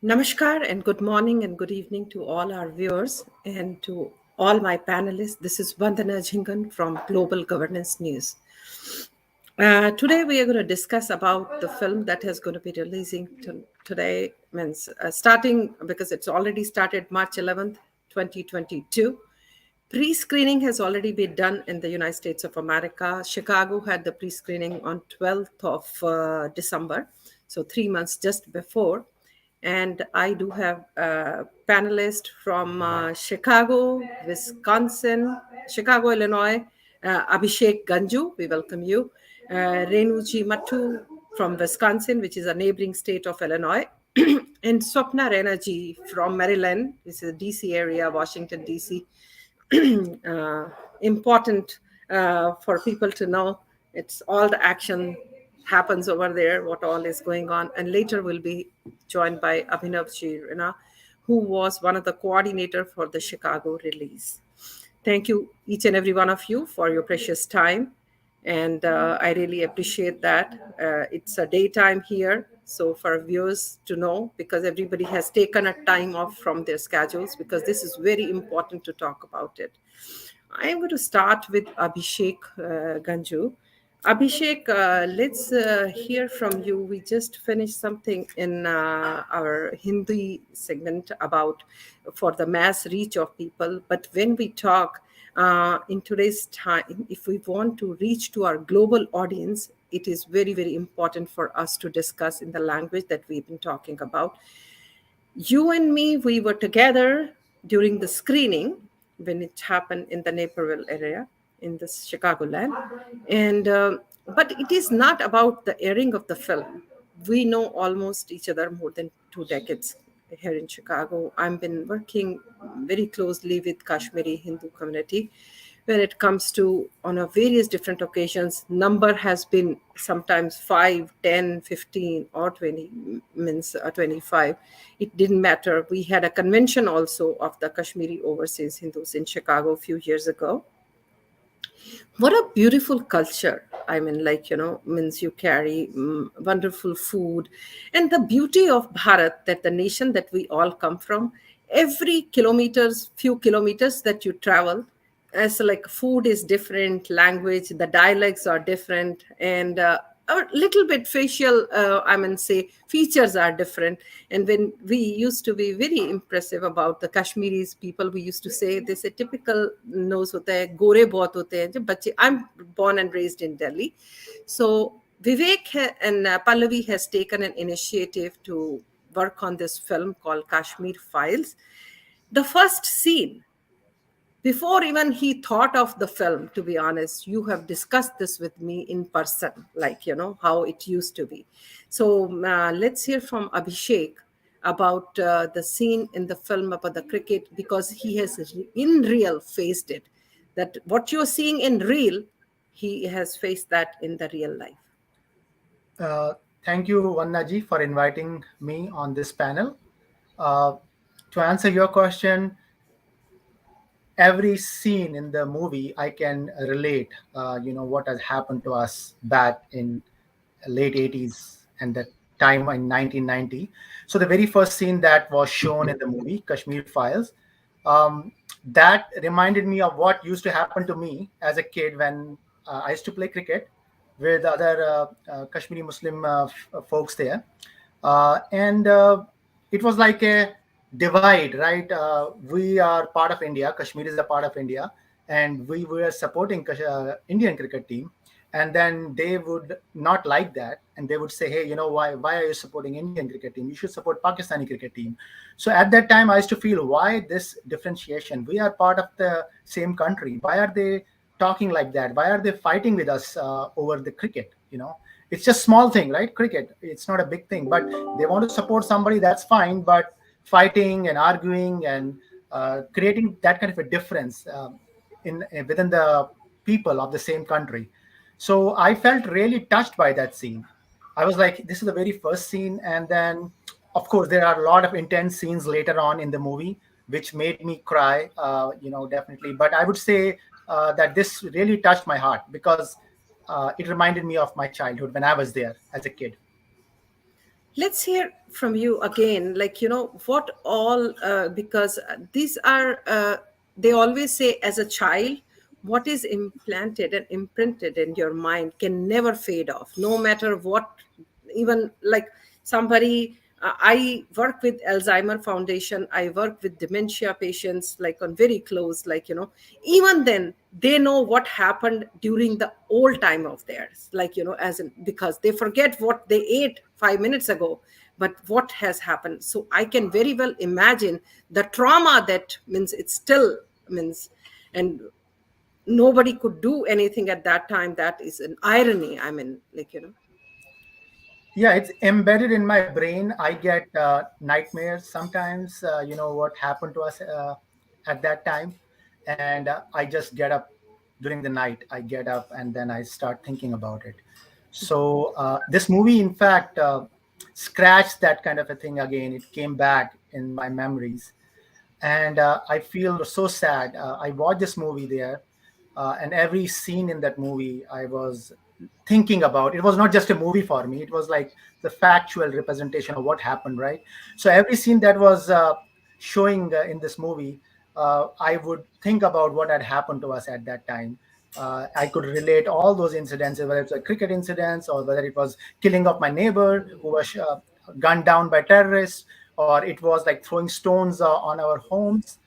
Namaskar and good morning and good evening to all our viewers and to all my panelists. This is Vandana Jhingan from Global Governance News. Today we are going to discuss about the film that is going to be releasing today, means starting because it's already started March 11th, 2022. Pre-screening has already been done in the United States of America. Chicago had the pre-screening on 12th of December, so 3 months just before. And I do have a panelist from Chicago, Illinois, Abhishek Ganju. We welcome you. Renuji Mattu from Wisconsin, which is a neighboring state of Illinois. And Swapna Renaji from Maryland, which is DC area, Washington, DC. Important for people to know. It's all the action happens over there, what all is going on. And later we'll be joined by Abhinav Shirina, who was one of the coordinator for the Chicago release. Thank you, each and every one of you, for your precious time. And I really appreciate that. It's a daytime here. So for viewers to know, because everybody has taken a time off from their schedules, because this is very important to talk about it. I'm going to start with Abhishek Ganju. Abhishek, let's hear from you. We just finished something in our Hindi segment about for the mass reach of people. But when we talk in today's time, if we want to reach to our global audience, it is very, very important for us to discuss in the language that we've been talking about. You and me, we were together during the screening when it happened in the Naperville area in the Chicagoland. And but it is not about the airing of the film. We know almost each other more than 2 decades here in Chicago. I've been working very closely with Kashmiri Hindu community when it comes to on a various different occasions. Number has been sometimes 5, 10, 15, or 20, means 25. It didn't matter. We had a convention also of the Kashmiri overseas Hindus in Chicago a few years ago. What a beautiful culture. I mean, like, means you carry wonderful food. And the beauty of Bharat, that the nation that we all come from, every few kilometers that you travel, as like food is different, language, the dialects are different, and a little bit facial, say features are different. And when we used to be very impressive about the Kashmiris people, we used to say this a typical nose hota hai, gore bahut hote hain. I'm born and raised in Delhi, so and Pallavi has taken an initiative to work on this film called Kashmir Files. The first scene, before even he thought of the film, to be honest, you have discussed this with me in person, like, how it used to be. So let's hear from Abhishek about the scene in the film about the cricket, because he has in real faced it, that what you're seeing in real, he has faced that in the real life. Uh, Thank you, Vannaji, for inviting me on this panel. Uh, to answer your question, every scene in the movie I can relate. What has happened to us back in late 80s and the time in 1990. So the very first scene that was shown in the movie, Kashmir Files, um, that reminded me of what used to happen to me as a kid when I used to play cricket with other Kashmiri Muslim folks there. And it was like a divide, right? We are part of India. Kashmir is a part of India, and we were supporting Indian cricket team. And then they would not like that, and they would say, "Hey, why are you supporting Indian cricket team? You should support Pakistani cricket team." So at that time, I used to feel, why this differentiation? We are part of the same country. Why are they talking like that? Why are they fighting with us over the cricket? It's just small thing, right? Cricket, it's not a big thing, but they want to support somebody, that's fine. But fighting and arguing and creating that kind of a difference in within the people of the same country. So I felt really touched by that scene. I was like, this is the very first scene. And then, of course, there are a lot of intense scenes later on in the movie which made me cry, definitely. But I would say that this really touched my heart because it reminded me of my childhood when I was there as a kid. Let's hear from you again, like, what all, because these are, they always say, as a child, what is implanted and imprinted in your mind can never fade off, no matter what. Even like somebody, I work with Alzheimer Foundation, I work with dementia patients, like on very close, like, even then they know what happened during the old time of theirs, like, as in, because they forget what they ate 5 minutes ago, but what has happened. So I can very well imagine the trauma that means it still means, and nobody could do anything at that time. That is an irony, I mean, like, Yeah, it's embedded in my brain. I get nightmares sometimes. What happened to us at that time, and I just get up during the night. I get up and then I start thinking about it. So this movie, in fact, scratched that kind of a thing again. It came back in my memories, and I feel so sad. I watched this movie there, and every scene in that movie, I was thinking about. It was not just a movie for me; it was like the factual representation of what happened, right? So every scene that was showing in this movie, I would think about what had happened to us at that time. I could relate all those incidents, whether it's a cricket incidents or whether it was killing of my neighbor who was gunned down by terrorists, or it was like throwing stones on our homes.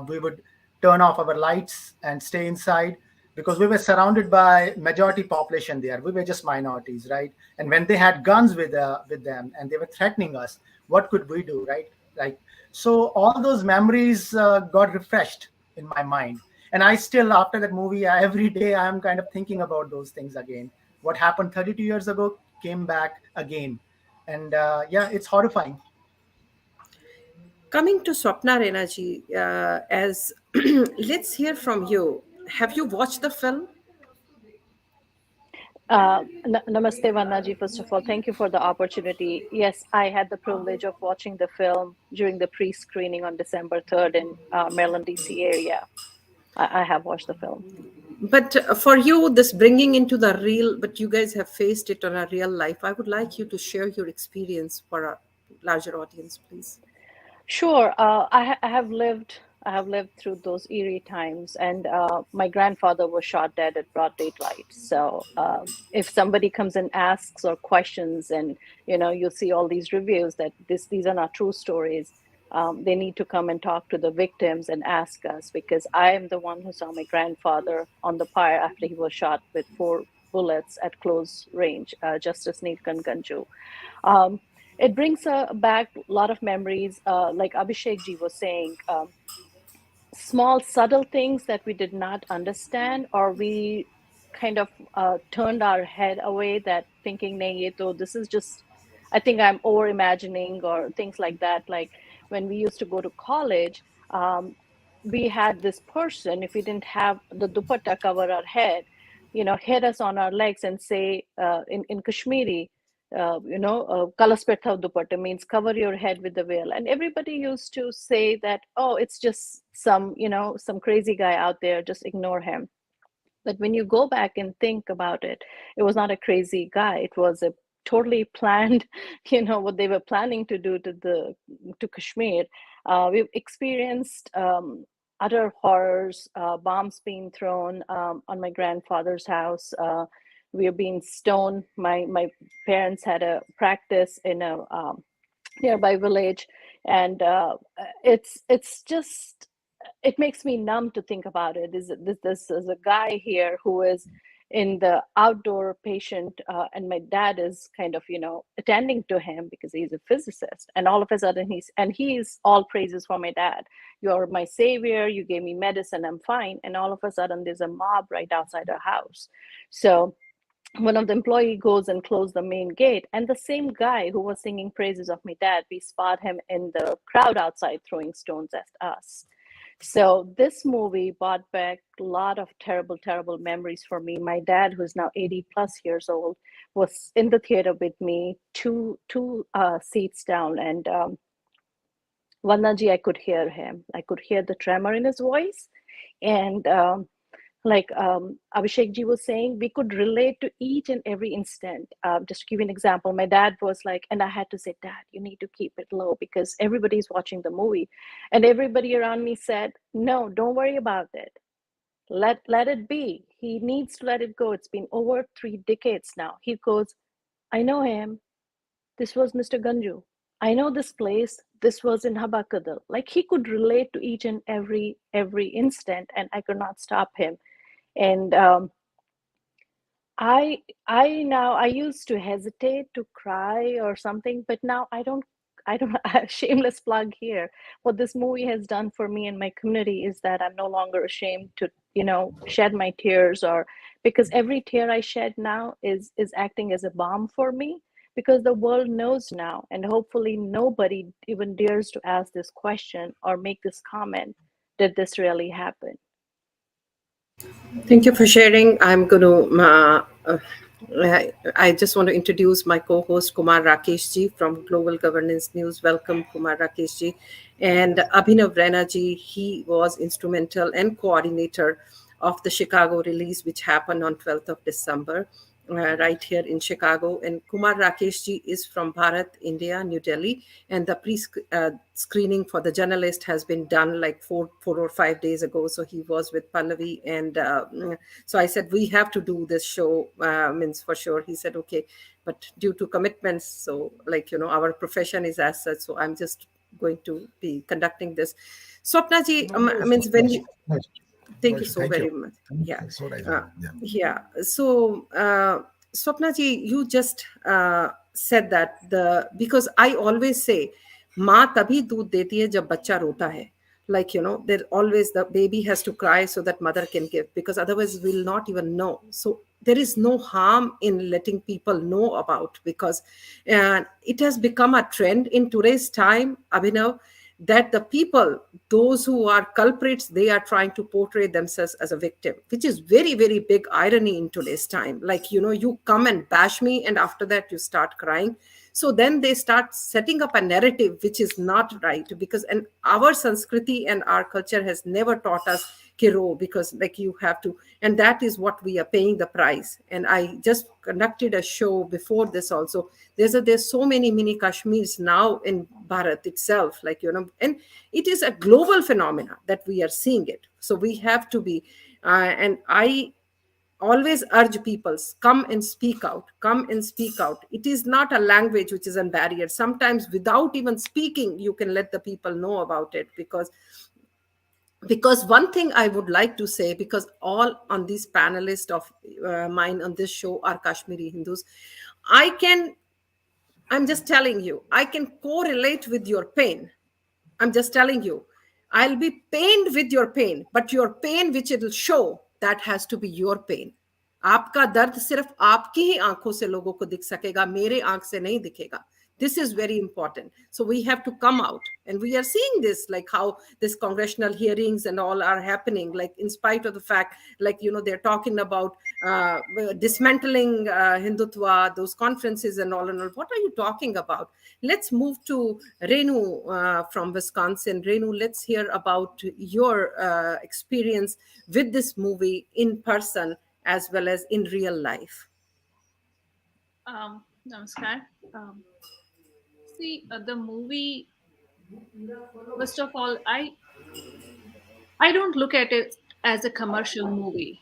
We would turn off our lights and stay inside because we were surrounded by majority population there. We were just minorities, right? And when they had guns with them and they were threatening us, what could we do, right? Like, so all those memories got refreshed in my mind, and I still, after that movie, every day I'm kind of thinking about those things again. What happened 32 years ago came back again, and yeah, it's horrifying. coming to Swapna Renaji, as let's hear from you. Have you watched the film? Namaste, Vannaji. First of all, thank you for the opportunity. Yes, I had the privilege of watching the film during the pre-screening on December 3rd in Maryland, D.C. area. I have watched the film. But for you, this bringing into the real, but you guys have faced it on a real life. I would like you to share your experience for a larger audience, please. Sure. I have lived through those eerie times, and my grandfather was shot dead at broad daylight. So, if somebody comes and asks or questions, and you see all these reviews that these are not true stories, they need to come and talk to the victims and ask us, because I am the one who saw my grandfather on the pyre after he was shot with 4 bullets at close range, Justice Neelkan Ganju. Um, it brings back a lot of memories. Like Abhishek ji was saying, small, subtle things that we did not understand, or we kind of turned our head away, that thinking, "Nahi, ye to, this is just, I think I'm over imagining," or things like that. Like when we used to go to college, we had this person, if we didn't have the dupatta cover our head, hit us on our legs and say, in Kashmiri, kalas pe thav dupatta, means cover your head with the veil. And everybody used to say that, oh, it's just some crazy guy out there, just ignore him. But when you go back and think about it, it was not a crazy guy. It was a totally planned, what they were planning to do to Kashmir. We've experienced utter horrors, bombs being thrown on my grandfather's house. We are being stoned. My parents had a practice in a nearby village, and it's just, it makes me numb to think about it. This is a guy here who is in the outdoor patient, and my dad is kind of attending to him because he's a physicist, and all of a sudden he's all praises for my dad. You're my savior, you gave me medicine, I'm fine. And all of a sudden there's a mob right outside our house. So one of the employee goes and close the main gate, and the same guy who was singing praises of my dad, we spot him in the crowd outside throwing stones at us. So this movie brought back a lot of terrible, terrible memories for me. My dad, who's now 80 plus years old, was in the theater with me, two seats down, and Vannaji, I could hear him. I could hear the tremor in his voice, and like Abhishek ji was saying, we could relate to each and every instant. Just to give you an example, my dad was like, and I had to say, Dad, you need to keep it low because everybody's watching the movie. And everybody around me said, no, don't worry about it. Let it be. He needs to let it go. It's been over 3 decades now. He goes, I know him. This was Mr. Ganju. I know this place. This was in Habakadal. Like he could relate to each and every instant, and I could not stop him. And I used to hesitate to cry or something, but now I don't shameless plug here. What this movie has done for me and my community is that I'm no longer ashamed to, shed my tears, or because every tear I shed now is acting as a balm for me, because the world knows now, and hopefully nobody even dares to ask this question or make this comment, did this really happen? Thank you for sharing. I'm going to. I just want to introduce my co-host Kumar Rakesh ji from Global Governance News. Welcome, Kumar Rakesh ji, and Abhinav Raina ji. He was instrumental and coordinator of the Chicago release, which happened on 12th of December, right here in Chicago. And Kumar Rakesh ji is from Bharat, India, New Delhi, and the screening for the journalist has been done like 4 or 5 days ago. So he was with Pallavi, and so I said we have to do this show. Means for sure. He said okay, but due to commitments, so like our profession is as such. So I'm just going to be conducting this. Swapna ji, No, no, means when you. no, Thank no you issue. so Thank you. very much. Yeah. That's what I Uh, said. Yeah. yeah. So, Swapna ji, you just said that because I always say, माँ तभी दूध देती है जब बच्चा रोता है. Like, there always the baby has to cry so that mother can give, because otherwise we'll not even know. So there is no harm in letting people know about, because it has become a trend in today's time, Abhinav, that the people, those who are culprits, they are trying to portray themselves as a victim, which is very, very big irony in today's time. Like, you come and bash me, and after that you start crying. So then they start setting up a narrative which is not right, because and our Sanskriti and our culture has never taught us kiro, because like you have to, and that is what we are paying the price. And I just conducted a show before this also. There's so many mini Kashmirs now in Bharat itself, like and it is a global phenomena that we are seeing it. So we have to be, and I always urge people, come and speak out, come and speak out. It is not a language which is a barrier. Sometimes without even speaking you can let the people know about it, because one thing I would like to say, because all on these panelists of mine on this show are Kashmiri Hindus, I can, I'm just telling you, I can correlate with your pain. I'm just telling you, I'll be pained with your pain, but your pain which it'll show, that has to be your pain. आपका दर्द सिर्फ आपकी ही आंखों से लोगों को दिख सकेगा, मेरे आंख से नहीं दिखेगा. This is very important. So we have to come out, and we are seeing this, like how this congressional hearings and all are happening, like in spite of the fact, like they're talking about dismantling Hindutva, those conferences and all and all. What are you talking about? Let's move to Renu from Wisconsin. Renu, let's hear about your experience with this movie in person as well as in real life. Namaskar. See, the movie, first of all, I don't look at it as a commercial movie.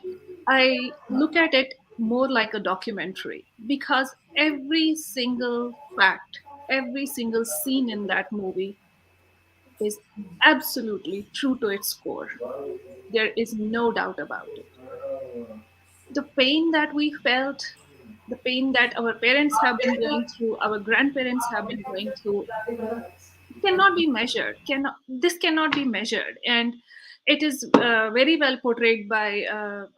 I look at it more like a documentary, because every single fact, every single scene in that movie is absolutely true to its core. There is no doubt about it. The pain that we felt, the pain that our parents have been going through, our grandparents have been going through, cannot be measured. This cannot be measured, and it is very well portrayed by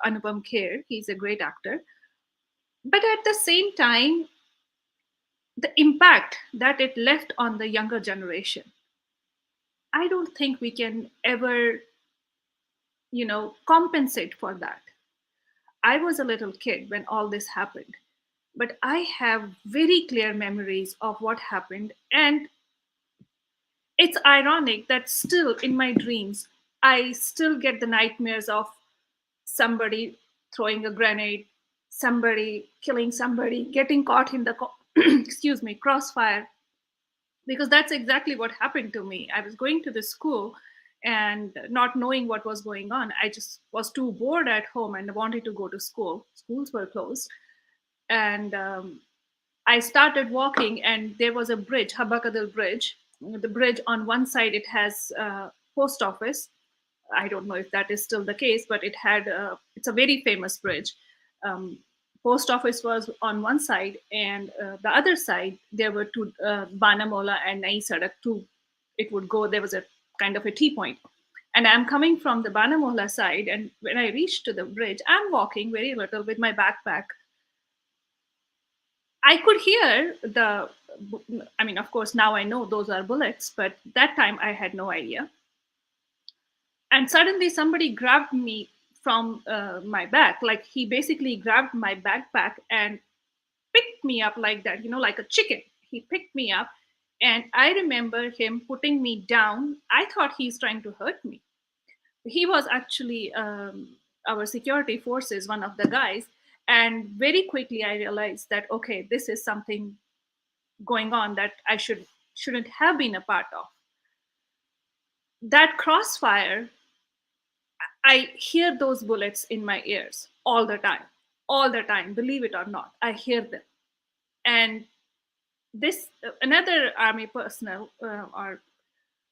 Anupam Kher. He's a great actor, but at the same time, the impact that it left on the younger generation, I don't think we can ever, compensate for that. I was a little kid when all this happened, but I have very clear memories of what happened. And it's ironic that still in my dreams, I still get the nightmares of somebody throwing a grenade, somebody killing somebody, getting caught in the excuse me, crossfire, because that's exactly what happened to me. I was going to the school and not knowing what was going on. I just was too bored at home and wanted to go to school. Schools were closed. And I started walking, and there was a bridge, Habakadal Bridge. The bridge, on one side, it has post office. I don't know if that is still the case, but it's a very famous bridge. Um, Post office was on one side, and the other side there were two, Banamola and Nai Sadak. Two, it would go. There was a kind of a T point, and I'm coming from the Banamola side. And when I reached to the bridge, I'm walking very little with my backpack. I could hear I mean, of course, now I know those are bullets, but that time I had no idea. And suddenly somebody grabbed me from my back. Like, he basically grabbed my backpack and picked me up like that, like a chicken. He picked me up, and I remember him putting me down. I thought he's trying to hurt me. He was actually our security forces, one of the guys. And very quickly I realized that, okay, this is something going on that I shouldn't have been a part of. That crossfire, I hear those bullets in my ears all the time, believe it or not. I hear them. And this another army personnel, or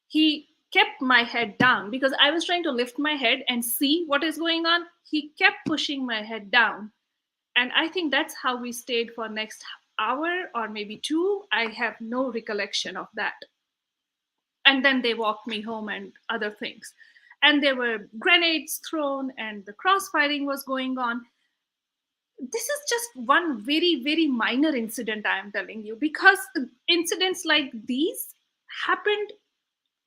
he kept my head down because I was trying to lift my head and see what is going on. He kept pushing my head down. And I think that's how we stayed for next hour or maybe two. I have no recollection of that. And then they walked me home and other things. And there were grenades thrown and the crossfiring was going on. This is just one very, very minor incident, I am telling you, because incidents like these happened,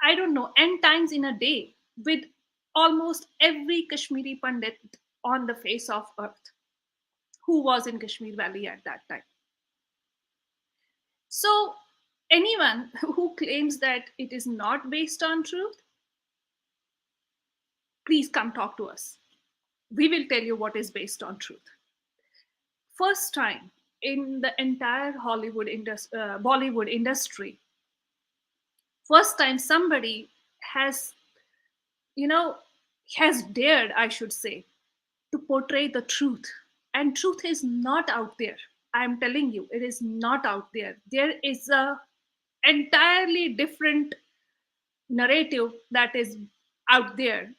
I don't know, n times in a day with almost every Kashmiri Pandit on the face of earth who was in Kashmir Valley at that time. So anyone who claims that it is not based on truth, please come talk to us. We will tell you what is based on truth. First time in the entire Bollywood industry, first time somebody has dared, I should say, to portray the truth. And truth is not out there. I'm telling you, it is not out there. There is a entirely different narrative that is out there.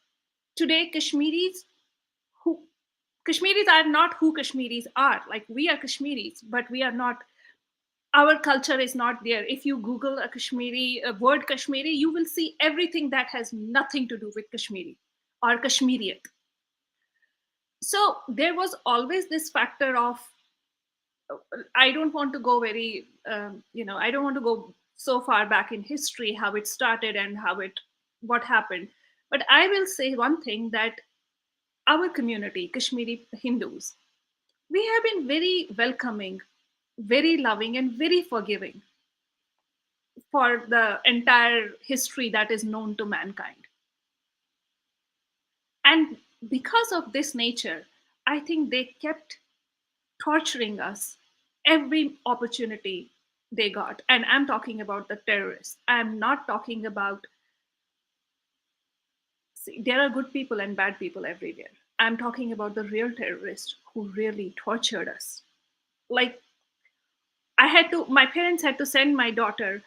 Today, Kashmiris are not who Kashmiris are. Like, we are Kashmiris, but we are not. Our culture is not there. If you Google a word Kashmiri, you will see everything that has nothing to do with Kashmiri or Kashmiriyat. So there was always this factor of, I don't want to go I don't want to go so far back in history, how it started and what happened. But I will say one thing, that our community, Kashmiri Hindus, we have been very welcoming, very loving, and very forgiving for the entire history that is known to mankind. And because of this nature, I think they kept torturing us every opportunity they got. And I'm talking about the terrorists. I'm not talking about, see, there are good people and bad people everywhere. I'm talking about the real terrorists who really tortured us. Like, my parents had to send my daughter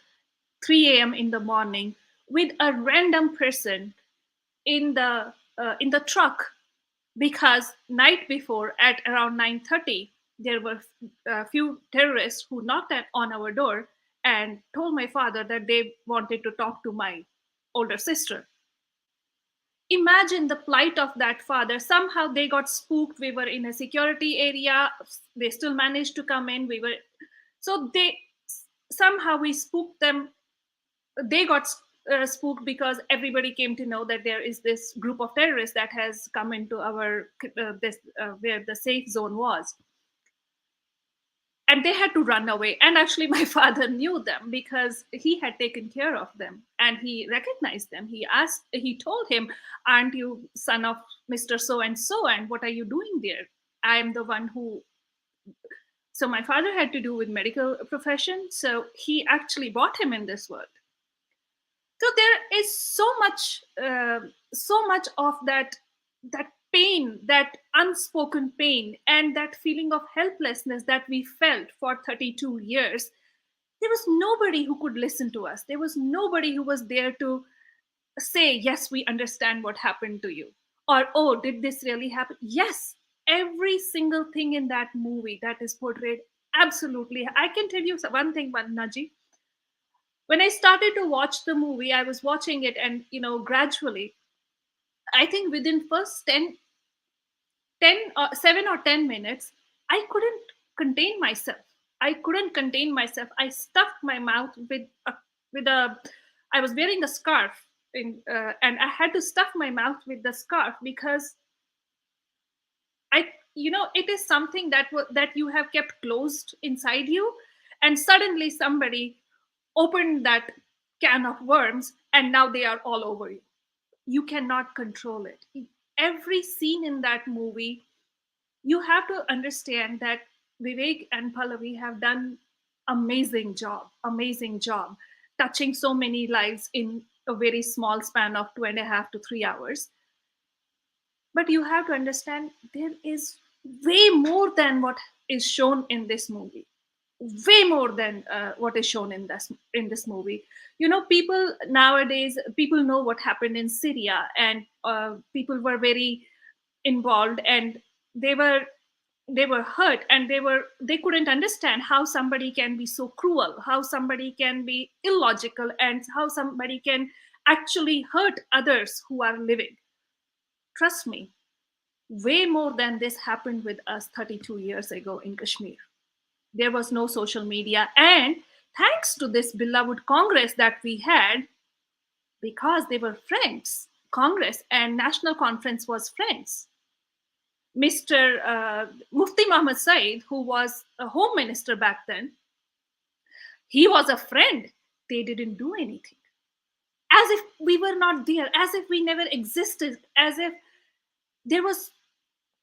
3 a.m. in the morning with a random person in the truck, because night before at around 9:30 there were a few terrorists who knocked on our door and told my father that they wanted to talk to my older sister. Imagine the plight of that father. Somehow they got spooked. We were in a security area. They still managed to come in. Somehow we spooked them. They got spooked because everybody came to know that there is this group of terrorists that has come into our where the safe zone was. and they had to run away. And actually, my father knew them because he had taken care of them and he recognized them. He told him, "Aren't you son of Mr. So and so? And what are you doing there?" I am the one who. So my father had to do with medical profession. So he actually brought him in this world. So there is so much of that pain, that unspoken pain, and that feeling of helplessness that we felt for 32 years. There was nobody who could listen to us. There was nobody who was there to say, yes, we understand what happened to you, or, oh, did this really happen? Yes, every single thing in that movie that is portrayed, absolutely. I can tell you one thing, Naji. When I started to watch the movie, I was watching it, and gradually, I think within first 7 or 10 minutes, I couldn't contain myself. I stuffed my mouth with a I was wearing a scarf, and I had to stuff my mouth with the scarf because it is something that you have kept closed inside you, and suddenly somebody opened that can of worms, and now they are all over you. You cannot control it. Every scene in that movie, you have to understand that Vivek and Pallavi have done amazing job, touching so many lives in a very small span of 2.5 to 3 hours. But you have to understand there is way more than what is shown in this movie, way more than what is shown in this movie. People nowadays, people know what happened in Syria, and people were very involved, and they were they were hurt, and they couldn't understand how somebody can be so cruel, how somebody can be illogical, and how somebody can actually hurt others who are living. Trust me, way more than this happened with us 32 years ago in Kashmir. There was no social media, and thanks to this beloved Congress that we had, because they were friends, Congress and National Conference was friends. Mr. Mufti Muhammad Said, who was a home minister back then, he was a friend. They didn't do anything. As if we were not there, as if we never existed, as if there was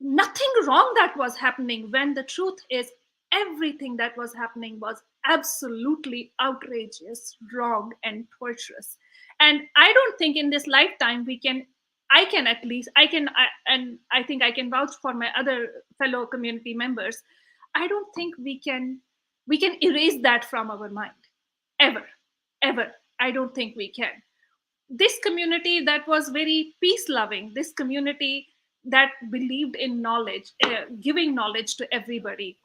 nothing wrong that was happening, when the truth is everything that was happening was absolutely outrageous, wrong, and torturous. And I don't think in this lifetime I can at least, and I think I can vouch for my other fellow community members. I don't think we can erase that from our mind, ever, ever. I don't think we can. This community that was very peace loving, this community that believed in knowledge, giving knowledge to everybody,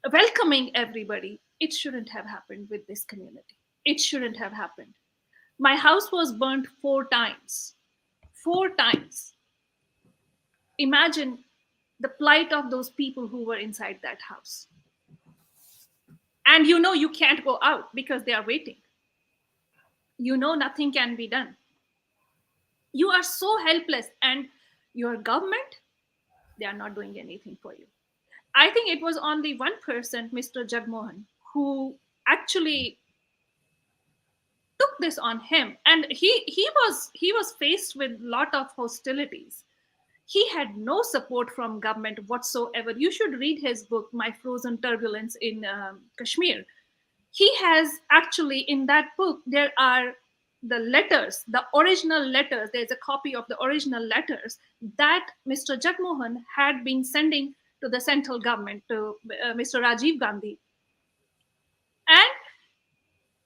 welcoming everybody, it shouldn't have happened with this community. It shouldn't have happened. My house was burnt 4 times. 4 times. Imagine the plight of those people who were inside that house. And you can't go out because they are waiting. Nothing can be done. You are so helpless, and your government, they are not doing anything for you. I think it was only one person, Mr. Jagmohan, who actually took this on him, and he was faced with lot of hostilities. He had no support from government whatsoever. You should read his book, My Frozen Turbulence in Kashmir. He has actually, in that book, there are the letters, the original letters. There's a copy of the original letters that Mr. Jagmohan had been sending to the central government, to Mr. Rajiv Gandhi. And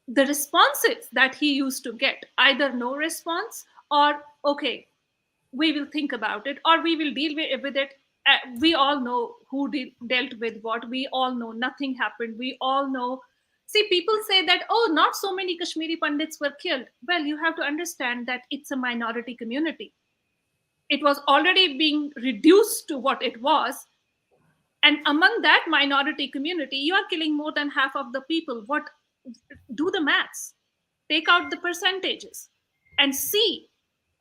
the responses that he used to get, either no response, or okay, we will think about it, or we will deal with it. We all know who dealt with what. We all know nothing happened. We all know. See, people say that, oh, not so many Kashmiri Pandits were killed. Well, you have to understand that it's a minority community. It was already being reduced to what it was. And among that minority community, you are killing more than half of the people. What? Do the maths, take out the percentages, and see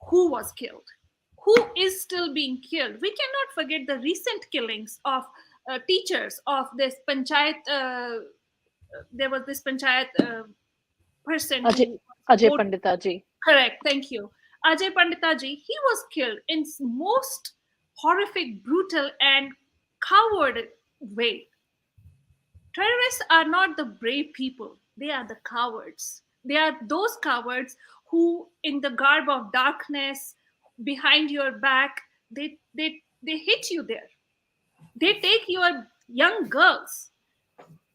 who was killed, who is still being killed. We cannot forget the recent killings of teachers of this panchayat. There was this panchayat person Ajay, who Ajay voted. Panditaji. Correct. Thank you. Ajay Panditaji. He was killed in most horrific, brutal, and coward way. Terrorists are not the brave people, they are the cowards. They are those cowards who, in the garb of darkness, behind your back, they hit you there. They take your young girls.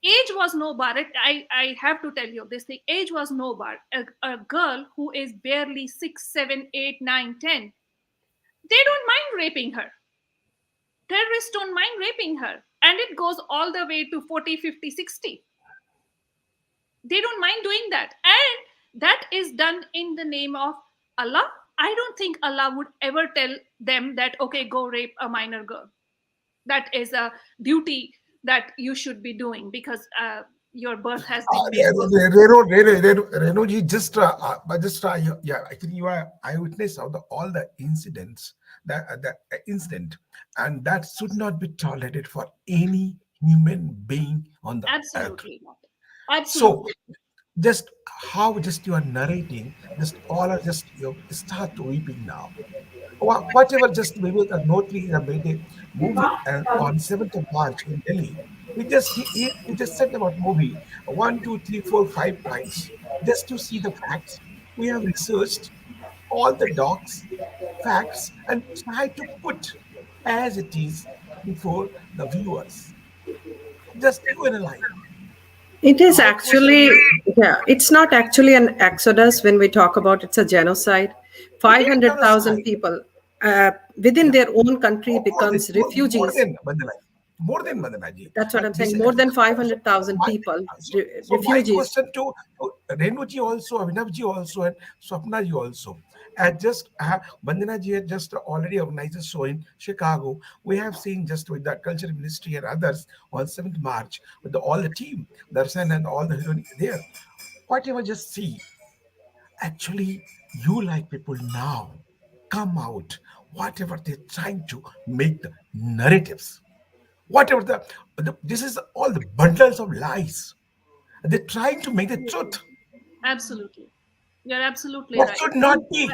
Age was no bar. I have to tell you this thing. Age was no bar. A girl who is barely 6, 7, 8, 9, 10, they don't mind raping her. Terrorists don't mind raping her. And it goes all the way to 40, 50, 60. They don't mind doing that. And that is done in the name of Allah. I don't think Allah would ever tell them that, okay, go rape a minor girl. That is a duty that you should be doing because your birth has been made for. Reno ji, yeah, actually, you are eyewitness of all the incidents, the incident, and that should not be tolerated for any human being on the earth. Absolutely not. So, Absolutely. just how just you are narrating, just all are just start weeping now. Whatever just Vivek Notri made a movie on 7th of March in Delhi. He just said about movie 1, 2, 3, 4, 5 points just to see the facts. We have researched all the docs, facts, and try to put as it is before the viewers. Just you analyze. It is My question actually, is, yeah, it's not actually an exodus when we talk about it's a genocide. it is another 500,000 side. people within Yeah, their own country more than becomes refugees. Bandanaji. That's what And I'm this saying. is More than so 500,000 my people, my refugees. question to Renuji also, Abhinavji also, and Swapnaji also. And just Bandanaji had just already organized a show in Chicago. We have seen just with the Culture Ministry and others on 7th March with all the team, Darshan and all the heroine there. Whatever, just see. Actually, you like people now come out, whatever they're trying to make the narratives, whatever this is all the bundles of lies. They're trying to make the Absolutely. truth. Absolutely. You're absolutely What right. should not be.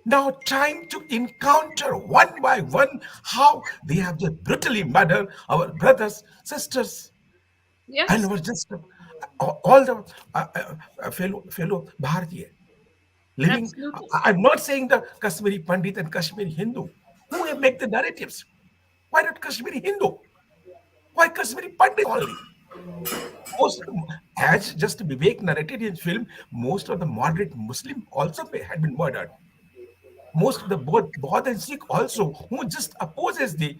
Now, trying to encounter one by one how they have just brutally murdered our brothers, sisters, and Yes, were just all the fellow Bharatiya living. absolutely. I'm not saying the Kashmiri Pandit and Kashmiri Hindu who have make the narratives. Why not Kashmiri Hindu? Why Kashmiri Pandit only? Most, as just Vivek narrated in film, most of the moderate Muslim also had been murdered. Most of the both Baudd and Sikh also, who just opposes the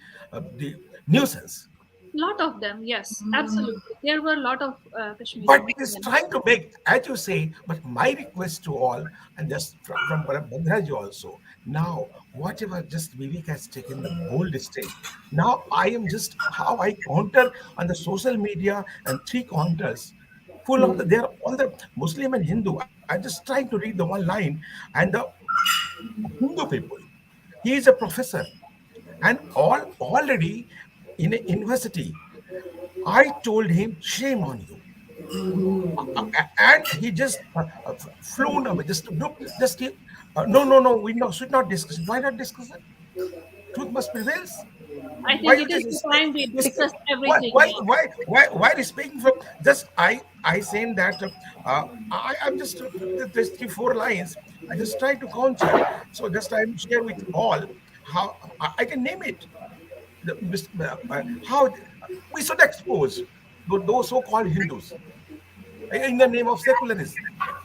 nuisance. Lot of them, yes, absolutely. There were a lot of Kashmiri But it is Muslims. trying to make, as you say, but my request to all, and just from Bandhaji also, now, whatever just Vivek has taken the bold step, now I am just how I counter on the social media and three counters full of they are all the Muslim and Hindu. I'm just trying to read the one line, and the Hindu people. He is a professor, and already in a university. I told him, shame on you. And he just flown away. Just look, just no. We should not discuss it. Why not discuss it? Truth must prevail. I Why think you it is just the time we discuss everything now. why is speaking from just I saying that I'm just there's 3 4 lines. I just try to counter. So just I'm share with all how I can name it. How we should expose those so-called Hindus in the name of secularism.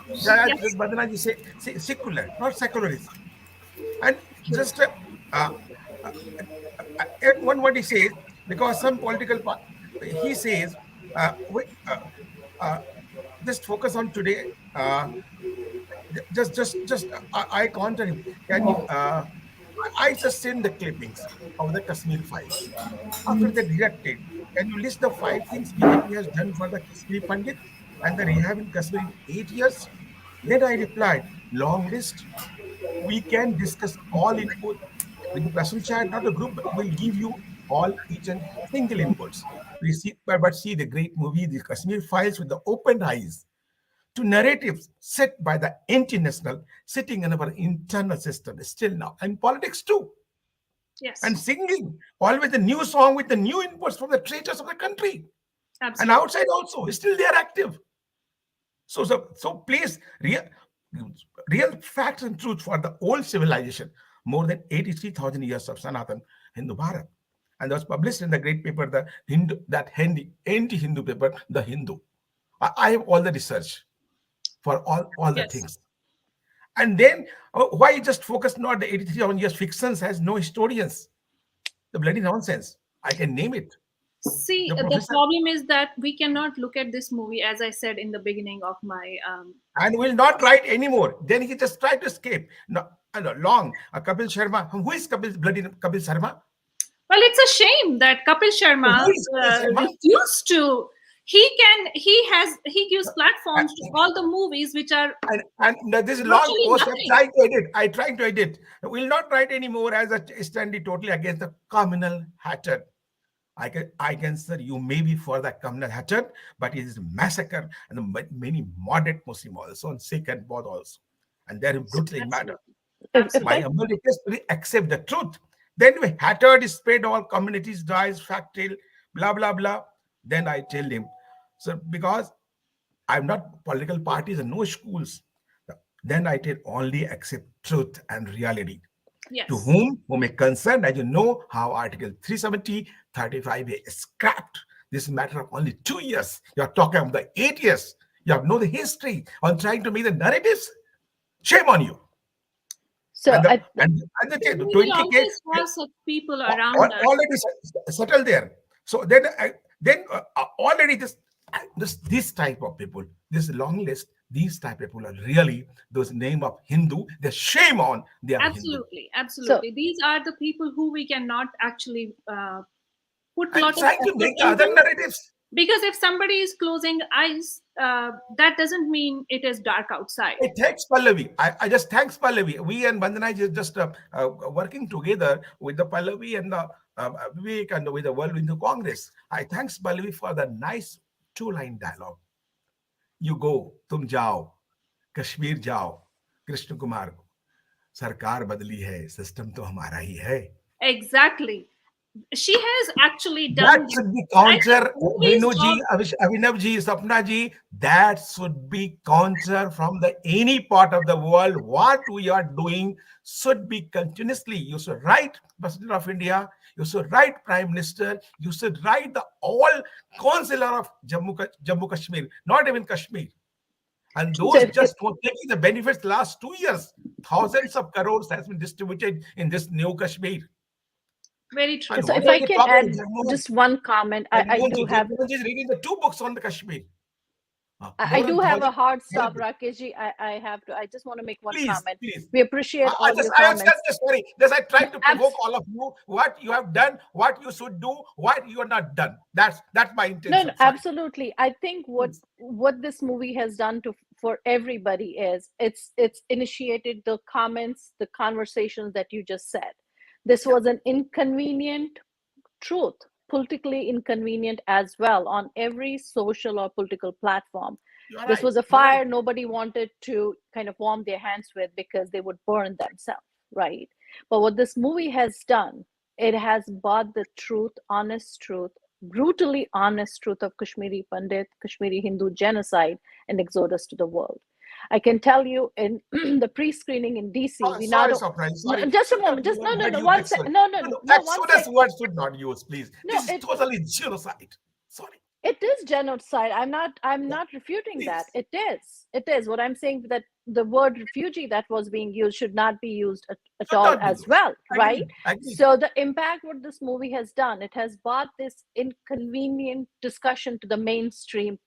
Yes, Bandhanaji say secular, not secularism. And true. just uh, one what he says, because some political he says uh, just focus on today. I counter him. Can you? I just send the clippings of the Kashmir files. After they deducted, can you list the 5 things BJP has done for the Kashmiri Pandit and the rehab in Kashmir in 8 years? Then I replied, long list. We can discuss all input with the personal chat, not a group. Will give you all each and single inputs. We see, but see the great movie, The Kashmir Files, with the open eyes to narratives set by the anti-national sitting in our internal system still now, and politics too, Yes, and singing always a new song with the new inputs from the traitors of the country, and absolutely. outside also still they are active. So please, real facts and truth for the old civilization, more than 83,000 years of Sanatan Hindu Bharat. And that was published in the great paper, the Hindu, that anti-Hindu paper, the Hindu. I have all the research for all the Yes. things. And then why just focus not the 83,000 years fictions has no historians? The bloody nonsense. I can name it. See, The the professor problem is that we cannot look at this movie, as I said in the beginning of my. and will not write anymore. Then he just tried to escape. No, no long. Kapil Sharma. Who is Kapil Sharma? Well, it's a shame that Kapil Sharma Who is Kapil Sharma? refused to. He gives platforms to all the movies which are And this long virtually post I'm nothing. trying to edit. I trying to edit. Will not write anymore as a standing totally against the communal hatred. I can sir, you may be for the communal hatred, but it is a massacre and many moderate Muslim also and Sikh and Baud also. And they're brutally murdered. Absolutely, If My I absolutely. humble request, please accept the truth. Then we hatred is spread, all communities dies, factory, blah blah blah. Then I tell him, so because I'm not political parties and no schools, then I tell only accept truth and reality. To Yes, whom may concern, as you know, how Article 370, 35A is scrapped. This is a matter of only 2 years. You're talking about the 8 years. You have know the history on trying to make the narratives. Shame on you. so And the I and we the will 20K always have such people around us. already settled there. So then already this type of people, this long list, these type of people are really those name of Hindu. They shame on they are Hindu. Absolutely, so absolutely. These are the people who we cannot actually put a I'm lot of trying to effort make the other into, narratives. because if somebody is closing eyes, that doesn't mean it is dark outside. Hey, thanks, Pallavi. I just thanks Pallavi. We and Bandana is just working together with the Pallavi and the Vivek and with the World Hindu Congress. I thanks Pallavi for the nice two-line dialogue. You go, तुम जाओ, कश्मीर जाओ, कृष्ण कुमार को सरकार बदली है, system तो हमारा ही है. Exactly. She has actually That done this. should be I think counter, movies Vinu job. ji, Avinav ji, Sapna ji. That should be counter from the any part of the world. What we are doing should be continuously. You should write President of India. You should write Prime Minister. You should write the all consular of Jammu Kashmir, not even Kashmir. And so those just for taking the benefits last 2 years, thousands of crores has been distributed in this new Kashmir. Very true. And so what if was I the can problem add with Jagmohan? just one comment, I do have Jagmohan ji is reading the 2 books on the Kashmir. I More do than have a 1,000. hard stop, Rakesh ji. I have to. I just want to make one Please, comment. please. We appreciate I all just your I have said comments. this story. Just I No, tried to provoke all of you what you have done, what you should do, what you are not done. That's my no, intention. Sorry. absolutely. I think Please. what this movie has done to for everybody is it's initiated the comments, the conversations that you just said. This Yeah. was an inconvenient truth, politically inconvenient as well on every social or political platform. You are This right. was a You are right. fire nobody wanted to kind of warm their hands with because they would burn themselves, right? But what this movie has done, it has brought the truth, honest truth, brutally honest truth of Kashmiri Pandit, Kashmiri Hindu genocide and exodus to the world. I can tell you in the pre-screening in DC, we not Sorry, Sapna. Sorry. just a Should not moment, use just the word no, you one sec, Exodus. no, one Exodus sec, word should not use, please. no, This is totally genocide. Sorry. it is genocide. I'm Yeah. not refuting that. Please. It is what I'm saying, that the word refugee that was being used should not be used at Should all not be as used. well, right? Agree. Agree. So the impact what this movie has done, it has brought this inconvenient discussion to the mainstream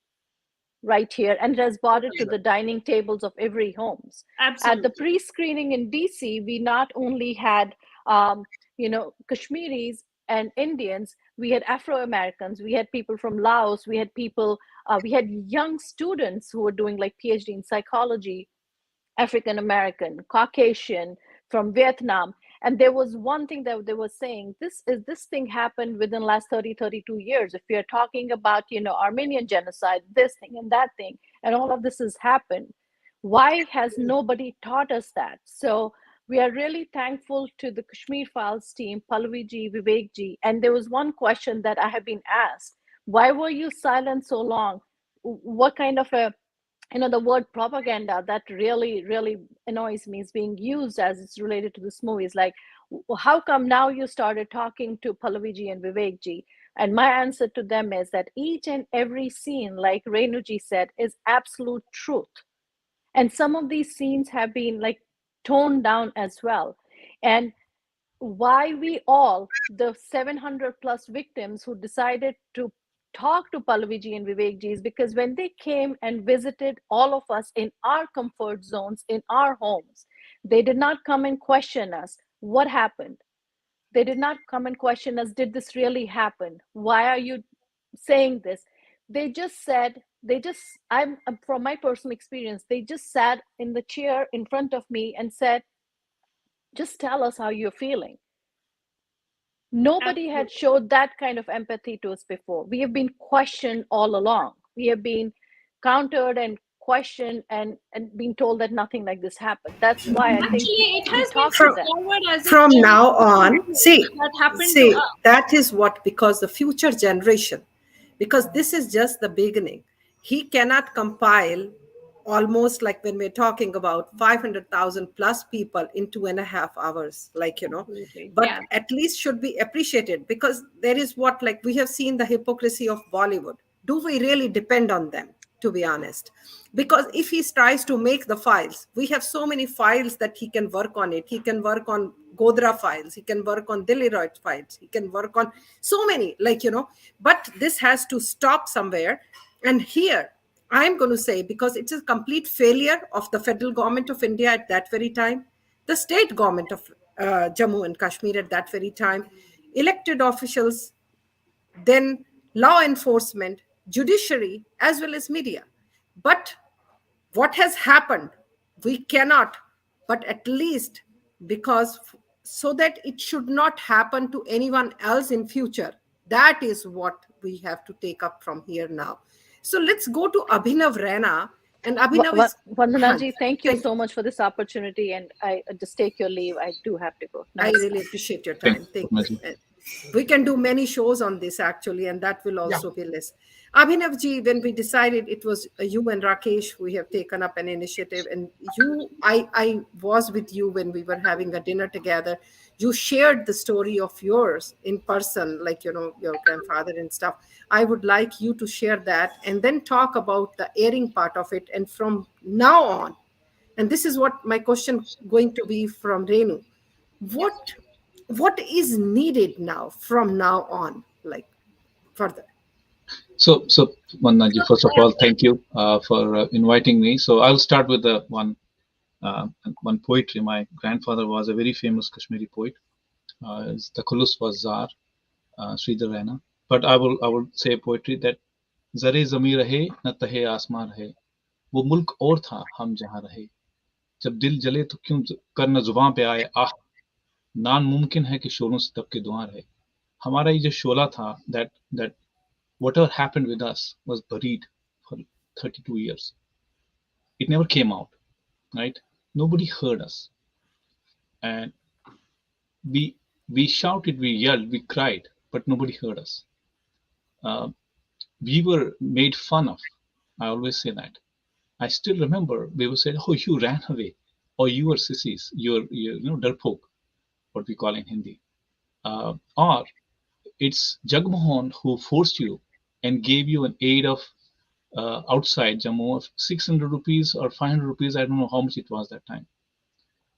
right here, and it has brought it to Totally the dining tables of every homes. At the Absolutely. pre-screening in DC, we not only had Kashmiris and Indians, we had Afro Americans, we had people from Laos, we had people, we had young students who were doing like PhD in psychology, African American, Caucasian, from Vietnam. And there was one thing that they were saying, this thing happened within the last 32 years. If we are talking about, Armenian genocide, this thing and that thing, and all of this has happened, why has nobody taught us that? So we are really thankful to the Kashmir Files team, Pallavi ji, Vivek ji. And there was one question that I have been asked: why were you silent so long? What kind of a, the word propaganda that really, really annoys me is being used as it's related to this movie. Is like, how come now you started talking to Pallavi ji and Vivek ji? And my answer to them is that each and every scene, like Renu ji said, is absolute truth. And some of these scenes have been like toned down as well. And why we all, the 700 plus victims who decided to talk to Pallavi ji and Vivek ji, is because when they came and visited all of us in our comfort zones, in our homes, they did not come and question us. What happened? They did not come and question us. Did this really happen? Why are you saying this? They just said, I'm from my personal experience, they just sat in the chair in front of me and said, just tell us how you're feeling. Nobody had showed that kind of empathy to us before. We have been questioned all along. We have been countered and questioned and been told that nothing like this happened. That's why I think Actually, it we has been talk to put them. forward as if From everything now on, that happened to us. that is what, because the future generation, because this is just the beginning. He cannot compile almost like when we're talking about 500,000 plus people in 2.5 hours, Absolutely. but Yeah. at least should be appreciated, because there is what, like we have seen the hypocrisy of Bollywood. Do we really depend on them, to be honest? Because if he tries to make the files, we have so many files that he can work on it. He can work on Godra files, he can work on Delhi Roy files, he can work on so many, but this has to stop somewhere. And here I'm going to say, because it's a complete failure of the federal government of India at that very time, the state government of Jammu and Kashmir at that very time, elected officials, then law enforcement, judiciary, as well as media. But what has happened, we cannot, but at least, because so that it should not happen to anyone else in future, that is what we have to take up from here now. So let's go to Abhinav Rana. And Abhinav is Vandana ji, thank you Thank so much for this opportunity, and I just take your leave. I do have to go. I Namaskar. really appreciate your Thank time. you, Thank Vandana ji. you. We can do many shows on this actually, and that will Yeah. also be less. Abhinav ji, when we decided, it was you and Rakesh, we have taken up an initiative, and I was with you when we were having a dinner together. You shared the story of yours in person, like your grandfather and stuff. I would like you to share that and then talk about the airing part of it. And from now on, and this is what my question going to be from Renu, what is needed now from now on, like further? So Vandana ji, first of all, thank you for inviting me. So I'll start with the one poetry. My grandfather was a very famous Kashmiri poet. The Khulus was Zar, Sridhar Raina. But I will say poetry that Zare Zami rahe na tahe आसमां रहे वो मुल्क और था हम जहाँ रहे जब दिल जले तो क्यों करना जुबां पे आए आह नामुमकिन है कि शोलों से तब के दुआ रहे हमारा ये जो शोला था that whatever happened with us was buried for 32 years. It never came out, right? Nobody heard us. And we shouted, we yelled, we cried, but nobody heard us. We were made fun of. I always say that. I still remember we were saying, oh, you ran away, or you are sissies, you're darpok, what we call in Hindi. Or it's Jagmohan who forced you and gave you an aid of outside Jammu of 600 rupees or 500 rupees. I don't know how much it was that time.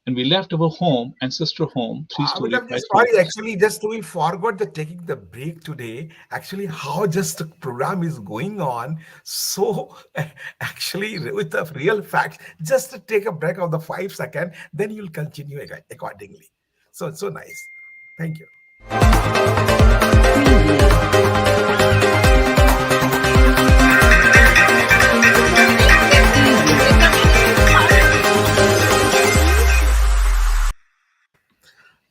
And we left our home, ancestor home, 3-story. Sorry, actually, just we forgot the taking the break today. Actually, how just the program is going on. So, actually, with the real facts, just to take a break of the 5 seconds, then you'll continue accordingly. So nice. Thank you.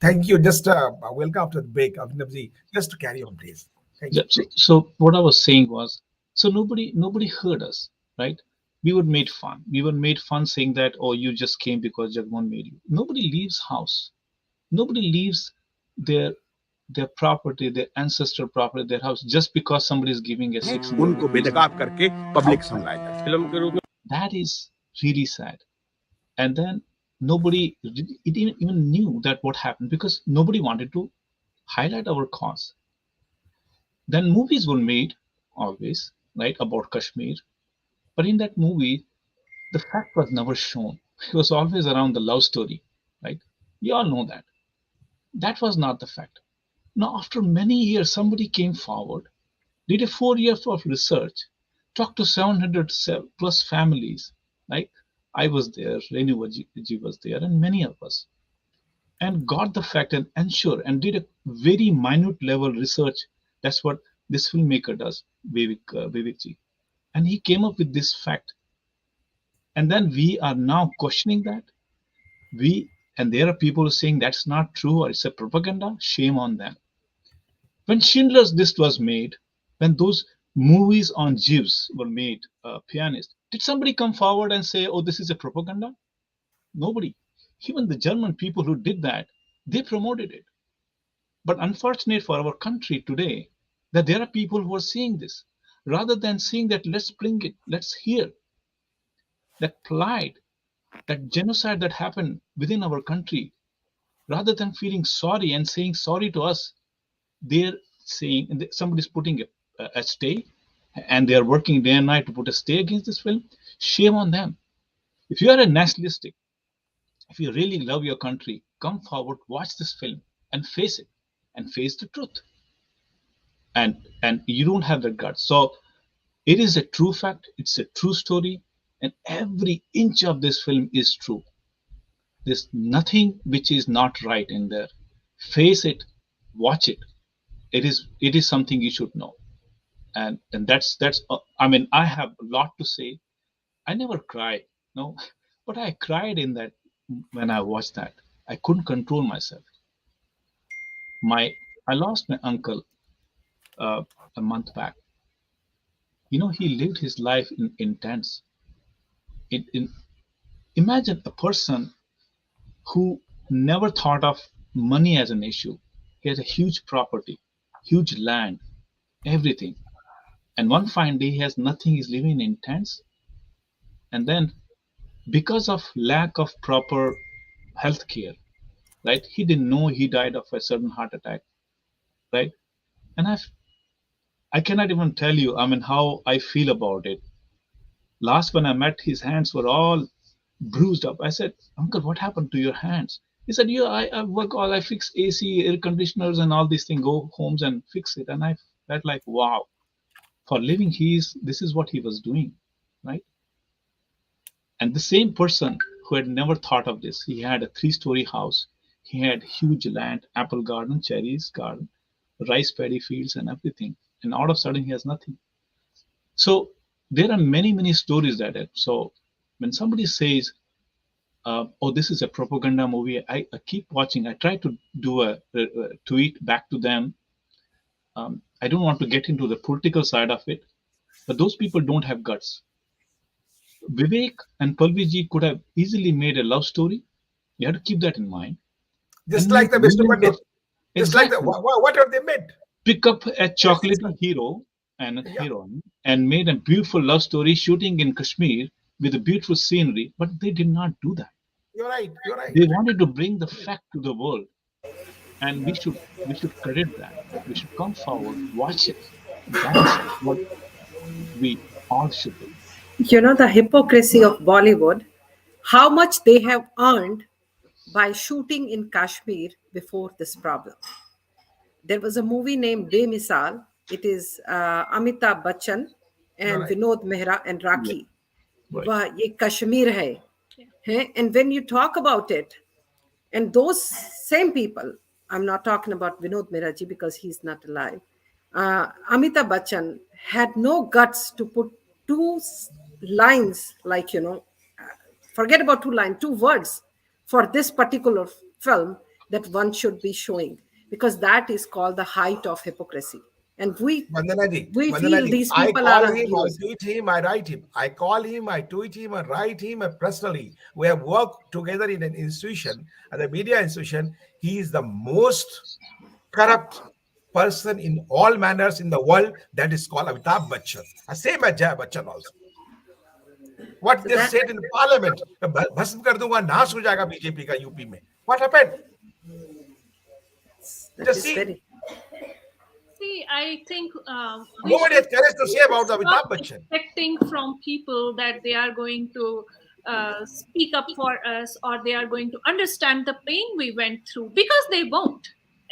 Thank you. Just welcome after the break, Abhinavji. Just to carry on, please. Thank Yeah, you. so what I was saying was, so nobody heard us, right? We were made fun. We were made fun saying that, oh, you just came because Jagmohan made you. Nobody leaves house. Nobody leaves their their property, their ancestral property, their house, just because somebody is giving a 600 उनको rupees. बेनकाब करके public सामने आएगा film के रूप में That is really sad. And then nobody even knew that what happened because nobody wanted to highlight our cause. Then movies were made always, right, about Kashmir. But in that movie, the fact was never shown. It was always around the love story, right? We all know that. That was not the fact. Now, after many years, somebody came forward, did a 4 years of research, talked to 700 plus families, like I was there, Renuji was there, and many of us, and got the fact and ensured and did a very minute level research. That's what this filmmaker does, Vivek ji. And he came up with this fact. And then we are now questioning that. And there are people saying that's not true or it's a propaganda. Shame on them. When Schindler's List was made, when those movies on Jews were made, pianist, did somebody come forward and say, oh, this is a propaganda? Nobody. Even the German people who did that, they promoted it. But unfortunate for our country today, that there are people who are seeing this. Rather than seeing that, let's bring it, let's hear that plight, that genocide that happened within our country. Rather than feeling sorry and saying sorry to us, they're saying somebody's putting a stay and they're working day and night to put a stay against this film. Shame on them. If you are a nationalistic, if you really love your country, come forward, watch this film and face it and face the truth. And you don't have the guts. So it is a true fact, it's a true story, and every inch of this film is true. There's nothing which is not right in there. Face it, watch it. It is something you should know. And that's I mean, I have a lot to say. I never cry, no, but I cried in that when I watched that. I couldn't control myself. I lost my uncle a month back. He lived his life in tents. In Imagine a person who never thought of money as an issue. He has a huge property, huge land, everything. And one fine day he has nothing, he's living in tents. And then because of lack of proper health care, right? He didn't know he died of a sudden heart attack, right? And I cannot even tell you, I mean, how I feel about it. Last when I met, his hands were all bruised up. I said, Uncle, what happened to your hands? He said, yeah, I work I fix AC, air conditioners and all these things, go homes and fix it. And I felt like, wow, for living, this is what he was doing, right? And the same person who had never thought of this, he had a 3-story house. He had huge land, apple garden, cherries garden, rice paddy fields and everything. And all of a sudden he has nothing. So there are many, many stories so when somebody says, oh, this is a propaganda movie, I keep watching. I try to do a tweet back to them. I don't want to get into the political side of it, but those people don't have guts. Vivek and Palviji could have easily made a love story. You have to keep that in mind. Just like the Vishnu Pandit. Just like Exactly. what have they made? Pick up a chocolatey hero and a heroine and made a beautiful love story shooting in Kashmir with a beautiful scenery, but they did not do that. You're right. They wanted to bring the fact to the world, and we should credit that. We should come forward, watch it. That's what we all should do. The hypocrisy of Bollywood, how much they have earned by shooting in Kashmir before this problem. There was a movie named Bemisal. It is Amitabh Bachchan You're and right. Vinod Mehra and Yeah, Rakhi. right. Wah, ye Kashmir hai. And when you talk about it, and those same people, I'm not talking about Vinod Mehra ji because he's not alive. Amitabh Bachchan had no guts to put two lines, forget about two lines, two words for this particular film, that one should be showing, because that is called the height of hypocrisy. And we feel Vandanaji, these I people are call our him, I heroes. tweet him, I write him. I call him, I tweet him, I write him personally. We have worked together in an institution, and the media institution. He is the most corrupt person in all manners in the world. That is called Amitabh Bachchan. Same as Jaya Bachchan also. What So they that said in parliament, भस्म कर दूंगा, नाश हो जाएगा BJP का UP में. What happened? that Just is see. very. See, I think we Nobody has should courage to say about stop Amitabh Bachchan. expecting from people that they are going to speak up for us, or they are going to understand the pain we went through, because they won't.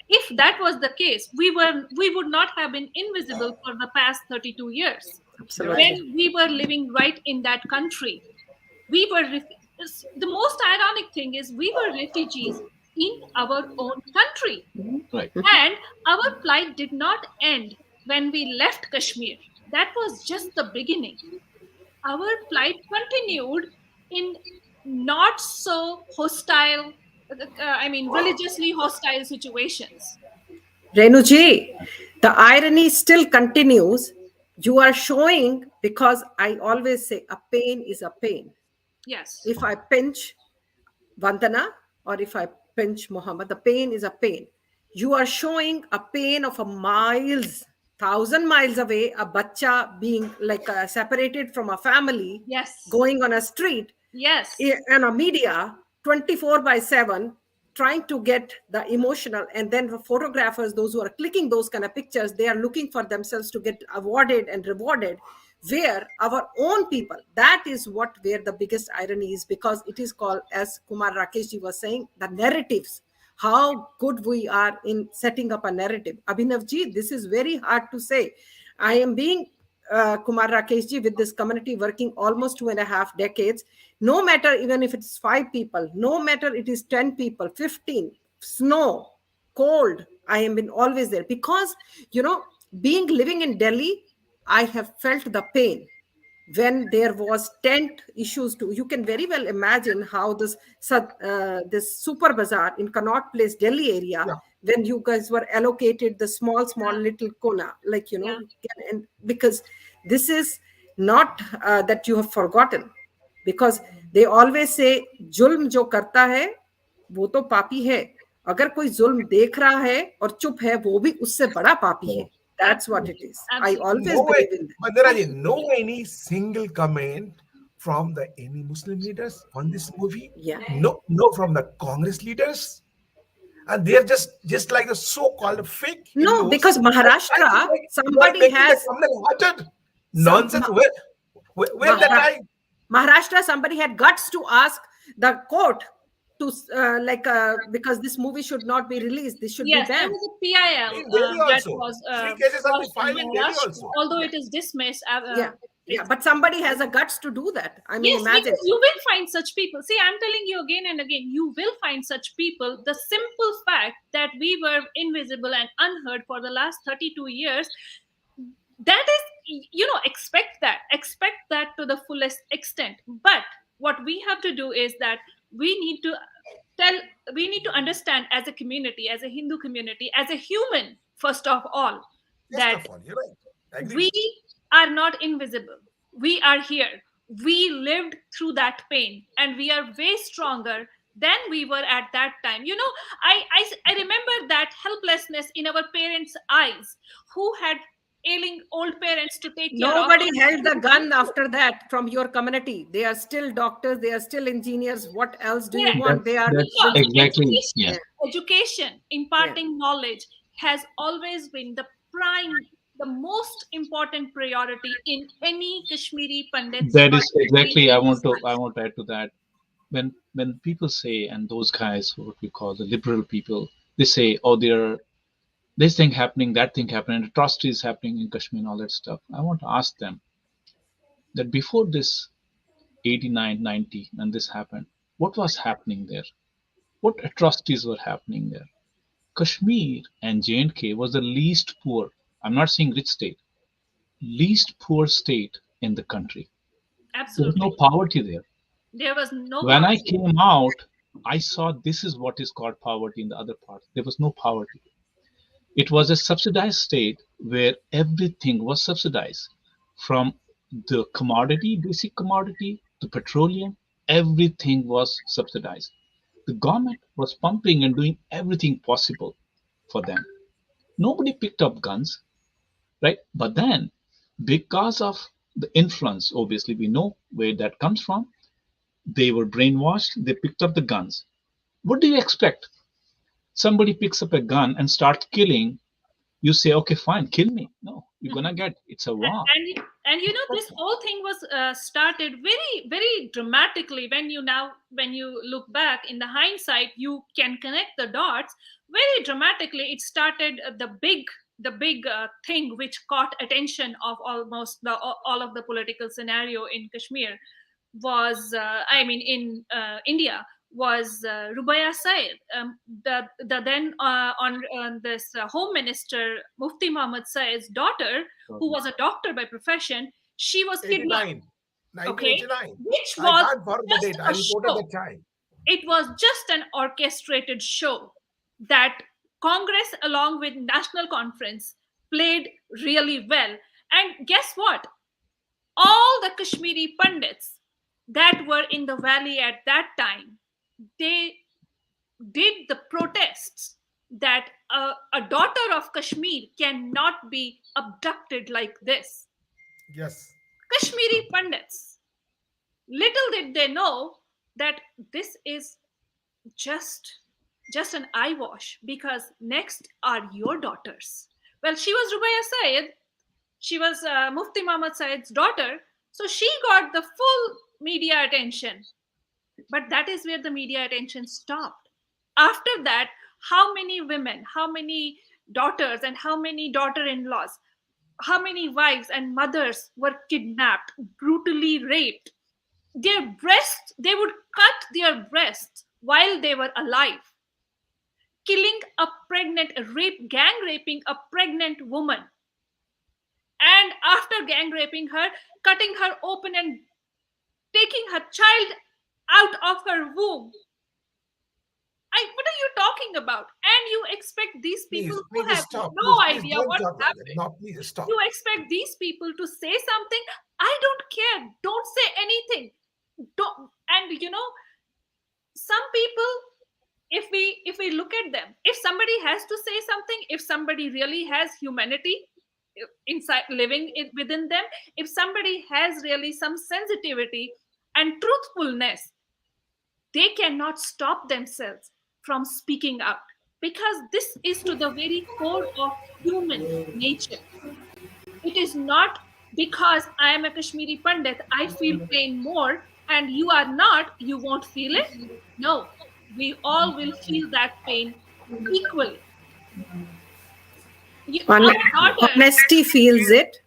If that was the case, we would not have been invisible for the past 32 years. Absolutely. When we were living right in that country, we were the most ironic thing is we were refugees in our own country, Right. and our flight did not end when we left Kashmir. That was just the beginning. Our flight continued in not so hostile, religiously hostile situations. Renuji, the irony still continues. You are showing, because I always say a pain is a pain. Yes. If I pinch Vandana or if I pinch Muhammad, the pain is a pain. You are showing a pain of a miles, 1,000 miles away, a bacha being like separated from a family, Yes. going on a street, Yes. and a media 24/7 trying to get the emotional, and then the photographers, those who are clicking those kind of pictures, they are looking for themselves to get awarded and rewarded, where our own people, that is what where the biggest irony is, because it is called, as Kumar Rakeshji was saying, the narratives, how good we are in setting up a narrative. Abhinavji, this is very hard to say. I am being Kumar Rakeshji with this community working almost 2.5 decades. No matter even if it's 5 people, no matter it is 10 people, 15, snow, cold, I am been always there, because being living in Delhi, I have felt the pain when there was tent issues too. You can very well imagine how this super bazaar in Connaught Place, Delhi area, Yeah. when you guys were allocated the small Yeah. little kona, like Yeah. and because this is not that you have forgotten, because they always say जुल्म जो करता है वो तो पापी है, अगर कोई जुल्म देख रहा है और चुप है वो भी उससे बड़ा पापी है. That's what it is. I Absolutely. always No way, believe in that. Vandanaji, no any single comment from the any Muslim leaders on this movie. Yeah. No from the Congress leaders, and they're just like the so-called fake No, Hindus. because Maharashtra, You are somebody making has the Tamil hearted nonsense. Where the Mahara- time? Maharashtra, somebody had guts to ask the court to because this movie should not be released. This should Yes, be there banned. was a PIL In Delhi that also. was 3 cases have been lodged in filed in Delhi Maharashtra, also. although it is dismissed. Yeah, but somebody has a guts to do that. I mean, Yes, imagine. because you will find such people. See, I'm telling you again and again, you will find such people. The simple fact that we were invisible and unheard for the last 32 years, that is, expect that to the fullest extent. But what we have to do is that we need to understand, as a community, as a Hindu community, as a human, first of all, First that of all, you're right. I agree. we are not invisible. We are here. We lived through that pain, and we are way stronger than we were at that time. I remember that helplessness in our parents' eyes, who had ailing old parents to take care of. Nobody held the gun after that from your community. They are still doctors. They are still engineers. What else do you Yeah. want? They are. That's exactly, yeah. Education, imparting knowledge has always been the most important priority in any Kashmiri Pandits. That is exactly. I want to add to that. When people say, and those guys, what we call the liberal people, they say, oh, there this thing happening, that thing happening, atrocities happening in Kashmir, and all that stuff. I want to ask them that before this 89, 90, when this happened, what was happening there? What atrocities were happening there? Kashmir and J&K was the least poor. I'm not saying rich state, least poor state in the country. There was Absolutely. no poverty there. There was no When I poverty. came out, I saw this is what is called poverty in the other parts. There was no poverty. It was a subsidized state where everything was subsidized, from the commodity, basic commodity, to petroleum, everything was subsidized. The government was pumping and doing everything possible for them. Nobody picked up guns, right? But then, because of the influence, obviously, we know where that comes from. They were brainwashed, they picked up the guns. What do you expect? Somebody picks up a gun and starts killing. You say, okay, fine, kill me. No, you're gonna get it's a war. And you know, this whole thing was started very, very dramatically. When you look back in the hindsight, you can connect the dots very dramatically. It started the big thing which caught attention of almost all of the political scenario in Kashmir was in India, was Rubaya Said, the then on this Home Minister Mufti Muhammad Said's daughter, who was a doctor by profession. She was kidnapped. 89, Okay, 1989. which I was can't forget the just date. I a reported show. that time. It was just an orchestrated show that Congress, along with National Conference, played really well. And guess what? All the Kashmiri Pandits that were in the valley at that time, they did the protests that a daughter of Kashmir cannot be abducted like this. Yes. Kashmiri Pandits, little did they know that this is just an eyewash, because next are your daughters. Well, she was Rubaya Sayed. She was Mufti Muhammad Said's daughter, so she got the full media attention. But that is where the media attention stopped. After that, how many women, how many daughters, and how many daughter-in-laws, how many wives and mothers were kidnapped, brutally raped? Their breasts, they would cut their breasts while they were alive, killing a pregnant, gang raping a pregnant woman. And after gang raping her, cutting her open and taking her child out of her womb. What are you talking about? And you expect these people who Please have stop. no Please idea don't what's talk like that. happening. No, please stop. You expect these people to say something? I don't care. Don't say anything. Don't. And you know, some people, if we look at them, if somebody has to say something, if somebody really has humanity inside living within them, if somebody has really some sensitivity and truthfulness, they cannot stop themselves from speaking out, because this is to the very core of human nature. It is not because I am a Kashmiri Pandit, I feel pain more, and you are not, you won't feel it. No, we all will feel that pain equally. Our daughters, Honesty feels it,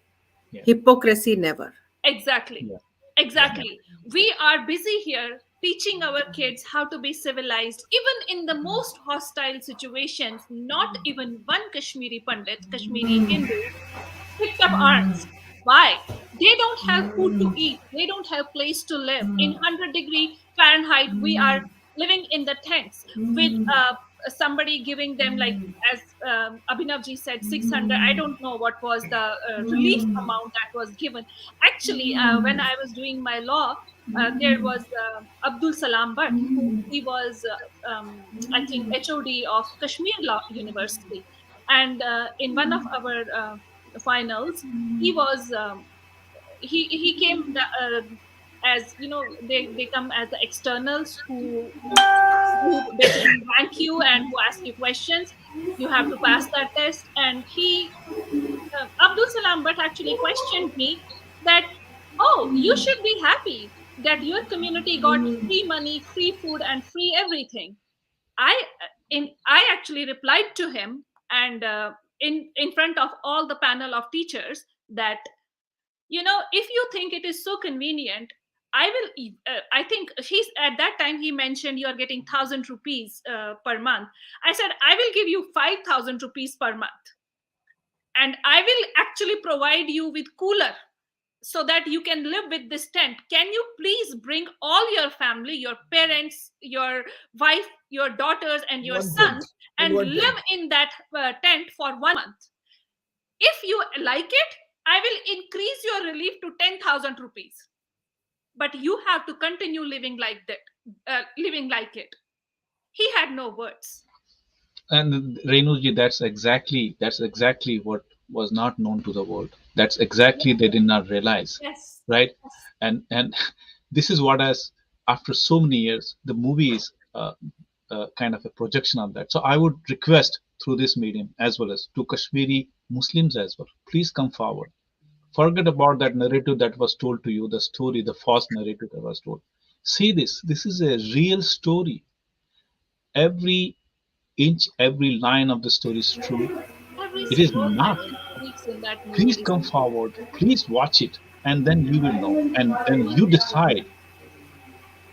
Yeah. hypocrisy never. exactly. Yeah. Exactly. We are busy here teaching our kids how to be civilized, even in the most hostile situations. Not even one Kashmiri Pandit, Kashmiri Hindu, picked up arms. Why? They don't have food to eat. They don't have place to live. In 100-degree Fahrenheit, we are living in the tents with somebody giving them, like, as Abhinavji said, 600. I don't know what was the relief amount that was given. Actually, when I was doing my law, there was Abdul Salam Bhatt, who he was, I think, HOD of Kashmir Law University. And in one of our finals, he was he came as you know, they come as the externals who basically rank you and who ask you questions. You have to pass that test. And Abdul Salam Bhatt actually questioned me that, oh, you should be happy that your community got free money, free food, and free everything. I actually replied to him, and in front of all the panel of teachers, that, you know, if you think it is so convenient, I will. I think he's at that time he mentioned you are getting 1,000 rupees per month. I said I will give you 5,000 rupees per month, and I will actually provide you with cooler so that you can live with this tent. Can you please bring all your family, your parents, your wife, your daughters, and your one tent. sons In and one tent. live in that tent for 1 month? If you like it, I will increase your relief to 10,000 rupees. But you have to continue living like that, living like it. He had no words. And Renuji, that's exactly what was not known to the world. That's exactly they did not realize, Yes. right? Yes. And this is what has, after so many years, the movie is kind of a projection of that. So I would request through this medium as well as to Kashmiri Muslims as well, please come forward. Forget about that narrative that was told to you, the story, the false narrative that was told. See this. This is a real story. Every inch, every line of the story is true. Every It is single not. word he speaks in that movie Please is come forward. Please watch it, and then you will know. And then you decide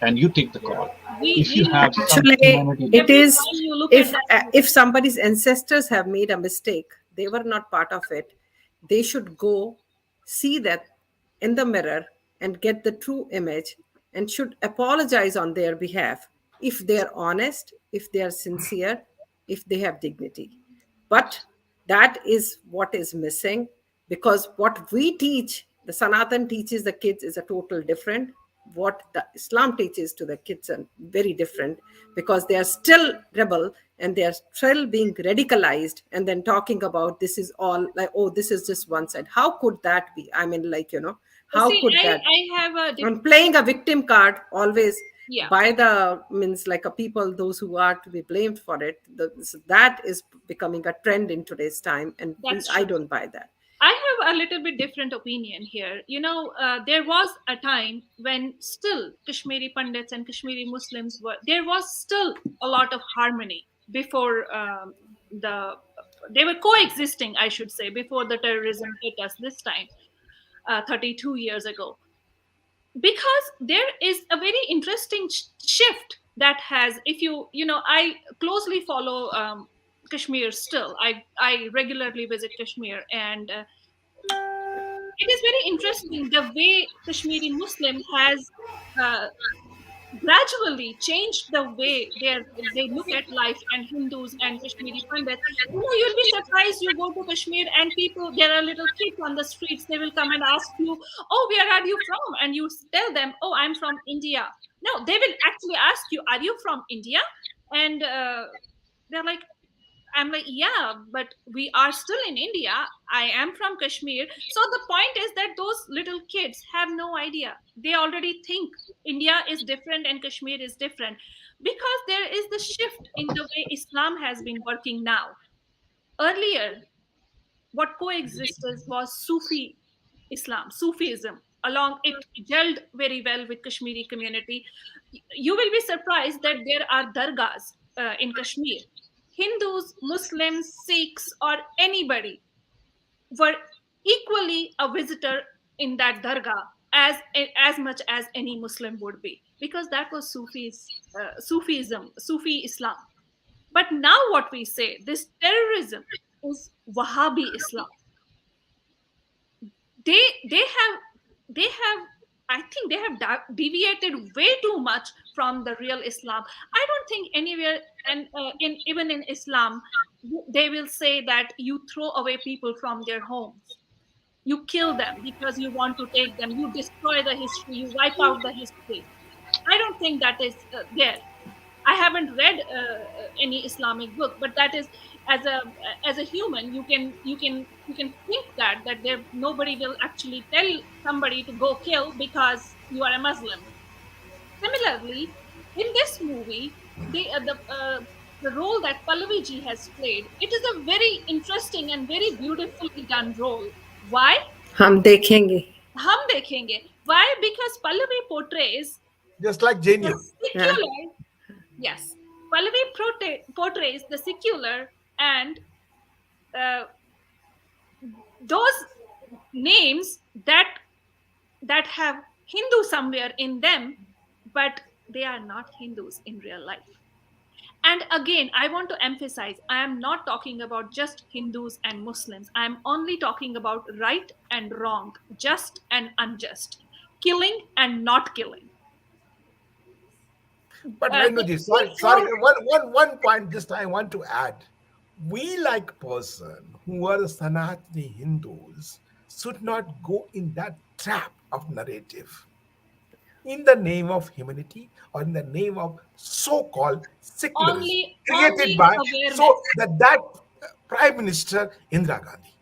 and you take the call. If you we have some Actually, humanity it left. every is, time you look at that if movie. somebody's ancestors have made a mistake, they were not part of it, they should go see that in the mirror and get the true image and should apologize on their behalf if they are honest, if they are sincere, if they have dignity. But that is what is missing, because what we teach, the Sanatan teaches the kids, is a total different. What the Islam teaches to the kids are very different, because they are still rebel and they are still being radicalized, and then talking about this is all like, oh, this is just one side. How could that be? I mean, like, how See, could that? I have a And playing a victim card always yeah. by the means like a people, those who are to be blamed for it, that is becoming a trend in today's time, and That's I true. don't buy that. I have a little bit different opinion here. There was a time when still Kashmiri Pandits and Kashmiri Muslims there was still a lot of harmony before they were coexisting, I should say, before the terrorism hit us this time, 32 years ago. Because there is a very interesting shift that has, if I closely follow Kashmir still. I regularly visit Kashmir, and it is very interesting the way Kashmiri Muslim has uh, gradually changed the way they look at life, and Hindus and Kashmiri Pandits. You'll be surprised. You go to Kashmir and people, there are little kids on the streets. They will come and ask you, "Oh, where are you from?" And you tell them, "Oh, I'm from India." No, they will actually ask you, "Are you from India?" And they're like, I'm like, yeah, but we are still in India. I am from Kashmir. So the point is that those little kids have no idea. They already think India is different and Kashmir is different, because there is the shift in the way Islam has been working now. Earlier, what coexisted was Sufi Islam, Sufism. Along it gelled very well with Kashmiri community. You will be surprised that there are dargahs in Kashmir. Hindus, Muslims, Sikhs, or anybody were equally a visitor in that dargah as much as any Muslim would be, because that was Sufism, Sufi Islam. But now what we say, this terrorism is Wahhabi Islam. They have I think they have deviated way too much from the real Islam. I don't think anywhere, and in even in Islam, they will say that you throw away people from their homes, you kill them because you want to take them, you destroy the history, you wipe out the history. I don't think that is there. I haven't read any Islamic book, but that is, as a human, you can think that there nobody will actually tell somebody to go kill because you are a Muslim. Similarly, in this movie, the role that Pallavi ji has played, it is a very interesting and very beautifully done role. Why? हम देखेंगे. हम देखेंगे. Why? Because Pallavi portrays Just like the genuine. Yeah. secular. Yes, Pallavi portrays the secular and uh, those names that have Hindu somewhere in them, but they are not Hindus in real life. And again, I want to emphasize, I am not talking about just Hindus and Muslims. I am only talking about right and wrong, just and unjust, killing and not killing. But Renuji, We sorry, don't. one point just I want to add. We like person who are Sanatani Hindus should not go in that trap of narrative in the name of humanity or in the name of so-called secularism created Only by awareness. that Prime Minister Indira Gandhi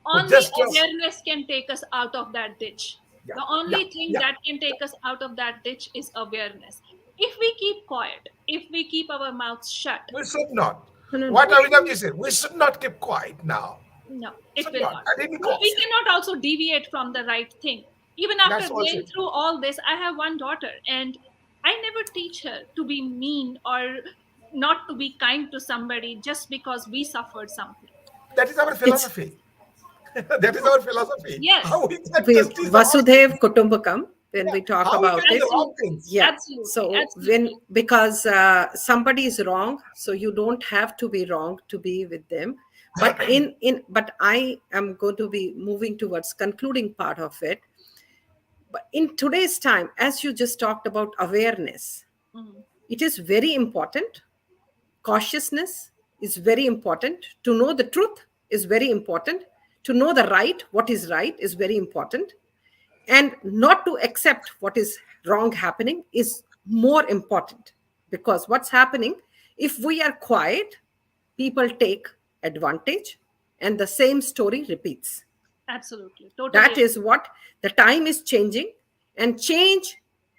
who Only just awareness can take us out of that ditch. yeah, The yeah, only thing yeah. that can take us out of that ditch is awareness. If we keep quiet, if we keep our mouths shut, We should not. No, no, no. What we Avinav said, we should not keep quiet now. no, it Should will not not. at any But we cost. cannot also deviate from the right thing. Even after That's also going through all this, I have one daughter, and I never teach her to be mean or not to be kind to somebody just because we suffered something. that is our It's philosophy. That is our philosophy. Yes, How we can we just teach the wrong Vasudhaiv thing. Kutumbakam when Yeah. we talk How we about can do it. the wrong absolutely, things. Yeah. absolutely, So when absolutely. because somebody is wrong, so you don't have to be wrong to be with them. But but I am going to be moving towards concluding part of it. But in today's time, as you just talked about awareness, Mhm. it is very important. Cautiousness is very important. To know the truth is very important. To know the right, what is right, is very important. And not to accept what is wrong happening is more important, because what's happening, if we are quiet, people take advantage and the same story repeats. Absolutely, totally That is agree. what the time is changing. And change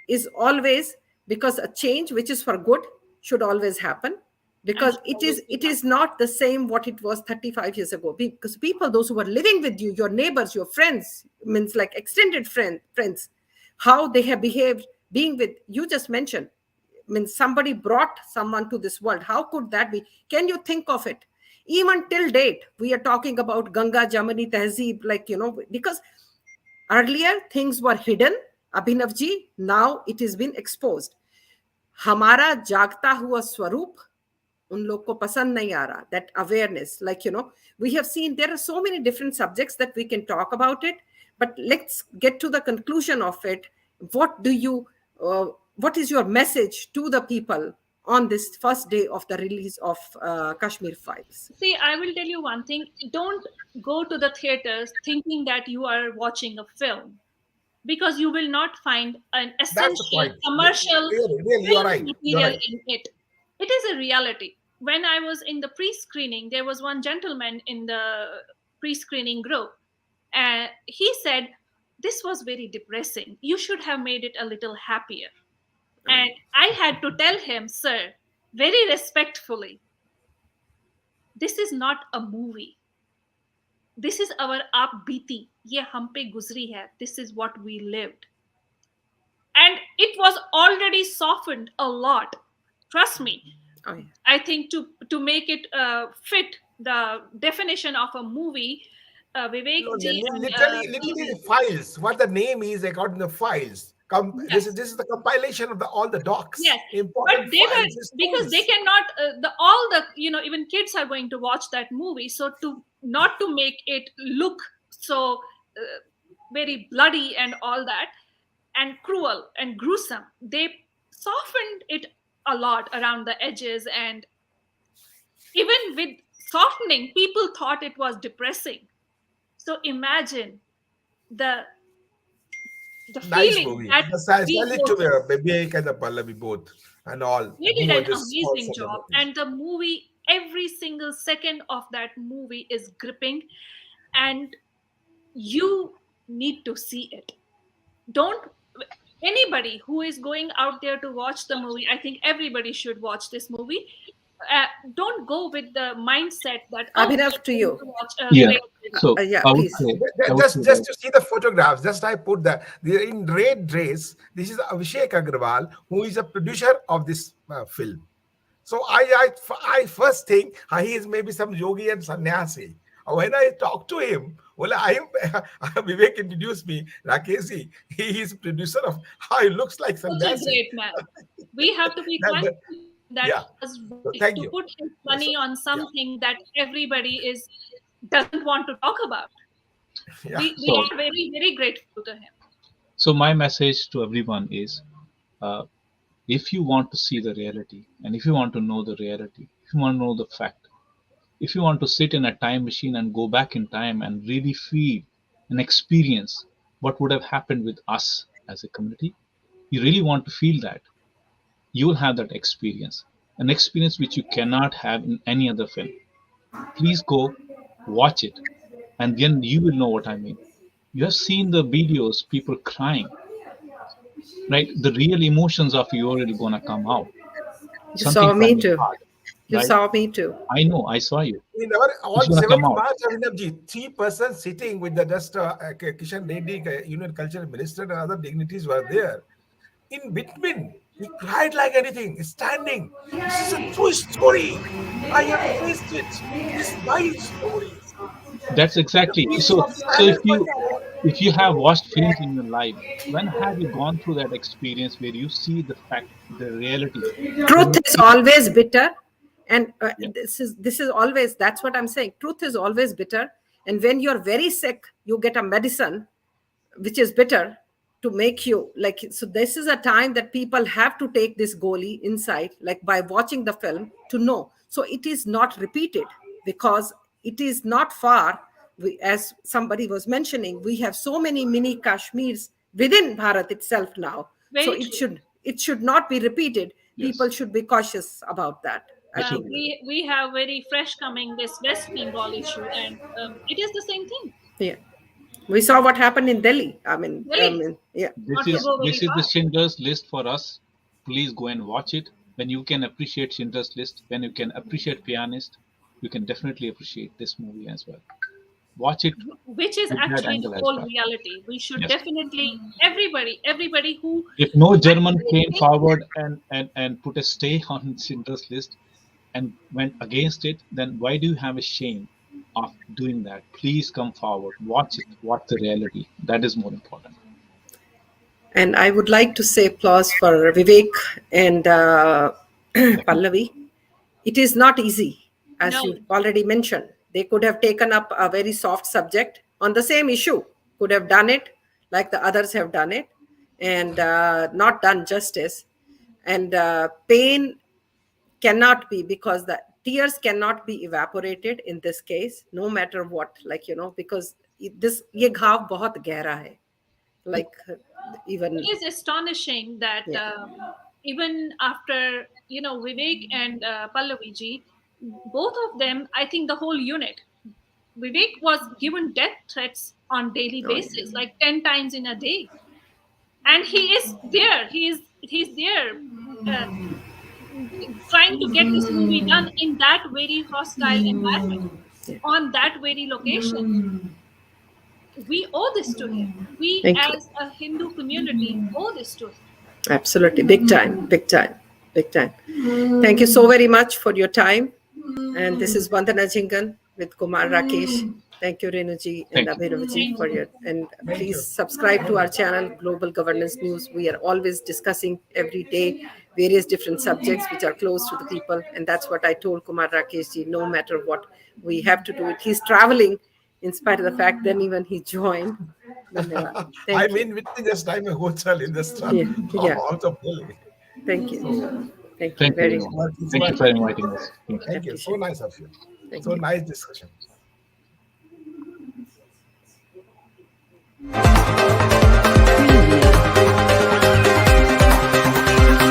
is always, because a change which is for good should always happen, And because should it always is be it is happening. not the same what it was 35 years ago, because people, those who were living with you, your neighbors, your friends, means like extended friends, how they have behaved being with you, just mentioned, means somebody brought someone to this world. How could that be? Can you think of it? Even till date we are talking about Ganga Jamuni Tehzeeb, like, because earlier things were hidden, Abhinav ji, now it has been exposed. हमारा जागता हुआ स्वरूप उन लोग को पसंद नहीं आ रहा, that awareness, like, we have seen there are so many different subjects that we can talk about it, but let's get to the conclusion of it. What do you what is your message to the people on this first day of the release of Kashmir Files? See, I will tell you one thing. Don't go to the theaters thinking that you are watching a film, because you will not find an That's the essential point. commercial Really, you are film right. You're material right. in it. It is a reality. When I was in the pre screening, there was one gentleman in the pre screening group, and he said, "This was very depressing. You should have made it a little happier." And I had to tell him, "Sir, very respectfully, this is not a movie. This is our आप बीती, ये हम पे गुजरी है. This is what we lived." And it was already softened a lot. Trust me. Oh, yeah. I think to make it fit the definition of a movie, No, Vivek ji and literally the files. What the name is according to the files. This is yes, this is the compilation of all the docs, yes, but important they were, files, because they stories. cannot the all the, even kids are going to watch that movie, so to not to make it look so very bloody and all that, and cruel and gruesome, they softened it a lot around the edges. And even with softening, people thought it was depressing. So imagine the the Nice feeling movie. that we Salute go to through. Vivek and the Pallavi both and all They who did were an just amazing sponsored the job, movie. and the movie, every single second of that movie is gripping, and you need to see it. Don't, anybody who is going out there to watch the movie, I think everybody should watch this movie. Don't go with the mindset that, oh, we Abhinav, are to going you. to watch a Yeah. great movie. So Yeah, I would please. say, I would say Just that. to see the photographs, just I put in red dress. This is Abhishek Agrawal, who is a producer of this film. So I first think he is maybe some yogi and sannyasi. When I talk to him, well, I am Vivek introduced me, Rakesi. He is producer of how he looks like Such a sannyasi. great man. We have to be That, thankful to him that Yeah. he was So ready thank to you. put his Yeah, money so, on something that everybody doesn't want to talk about. yeah. We So, are very, very grateful to him. so my message to everyone is, uh, if you want to see the reality, and if you want to know the reality, if you want to know the fact, if you want to sit in a time machine and go back in time and really feel and experience what would have happened with us as a community, you really want to feel that, you will have that experience, an experience which you cannot have in any other film. Please go watch it, and then you will know what I mean. You have seen the videos, people crying, right? The real emotions of you are gonna come out, You saw something me from your too. heart, You right? saw me too. I know, I saw you. In our It's on gonna come 7th out. March, Abhinavji, 3 persons sitting with the just Kishan Reddy, Union Culture Minister, and other dignitaries were there. In between, he cried like anything, standing. This is a true story. I have faced it. This is my story. That's The exactly peace so. of So silence was if you have watched films in your life, when have you gone through that experience where you see the fact, the reality, when Truth you is feel, always bitter, and yeah, this is always, that's what I'm saying. Truth is always bitter, and when you're very sick, you get a medicine which is bitter to make you like. So this is a time that people have to take this goalie inside, like by watching the film to know, so it is not repeated, because it is not far. As somebody was mentioning, we have so many mini Kashmirs within Bharat itself now, so Very true. it should not be repeated. People yes, should be cautious about that, I think. absolutely, We have very fresh coming this West Bengal issue, and it is the same thing. Yeah, we saw what happened in Delhi. Really, Yeah, not this to yeah. is go this very is the far. Schindler's List for us. Please go and watch it. When you can appreciate Schindler's List, when you can appreciate Pianist, you can definitely appreciate this movie as well. Watch it Which is with that actually the angle as whole well. reality. We should Yes. definitely, everybody who If no German actually came thinks, forward and put a stay on Schindler's List and went against it, then why do you have a shame of doing that? Please come forward. Watch it. Watch the reality. That is more important. And I would like to say applause for Vivek and Definitely. Pallavi. It is not easy, as no, you already mentioned. They could have taken up a very soft subject on the same issue, could have done it like the others have done it, and not done justice. And pain cannot be, because the tears cannot be evaporated in this case, no matter what, like, because this ye घाव बहुत गहरा है, like even, it is astonishing that yeah. even after Vivek and Pallavi ji, both of them, I think the whole unit, Vivek was given death threats on daily Oh, yeah. basis, like 10 times in a day, and he is there. He's there, uh, trying to get this movie done in that very hostile environment, Yeah. on that very location. We owe this to him. We, Thank you. as a Hindu community, owe this to him. Absolutely. Big time. Big time. Big time. Thank you so very much for your time. And this is Vandana Jingan with Kumar Rakesh. Thank you, Renuji and Thank you. Abhinavji, for your. And Thank please you. subscribe to our channel, Global Governance News. We are always discussing every day various different subjects which are close to the people. And that's what I told Kumar Rakesh ji, no matter what, we have to do it. He's traveling in spite of the fact, then even he joined. Dhanyavad. Thank I'm you. in between just I'm a hotel in the Yeah, yeah. out of Delhi. Thank you. So Thank you. Thank you, Very everyone. it's Thank my you for pleasure. inviting us. Thank you. Thank you. So appreciate. nice of you. Thank So you. nice discussion.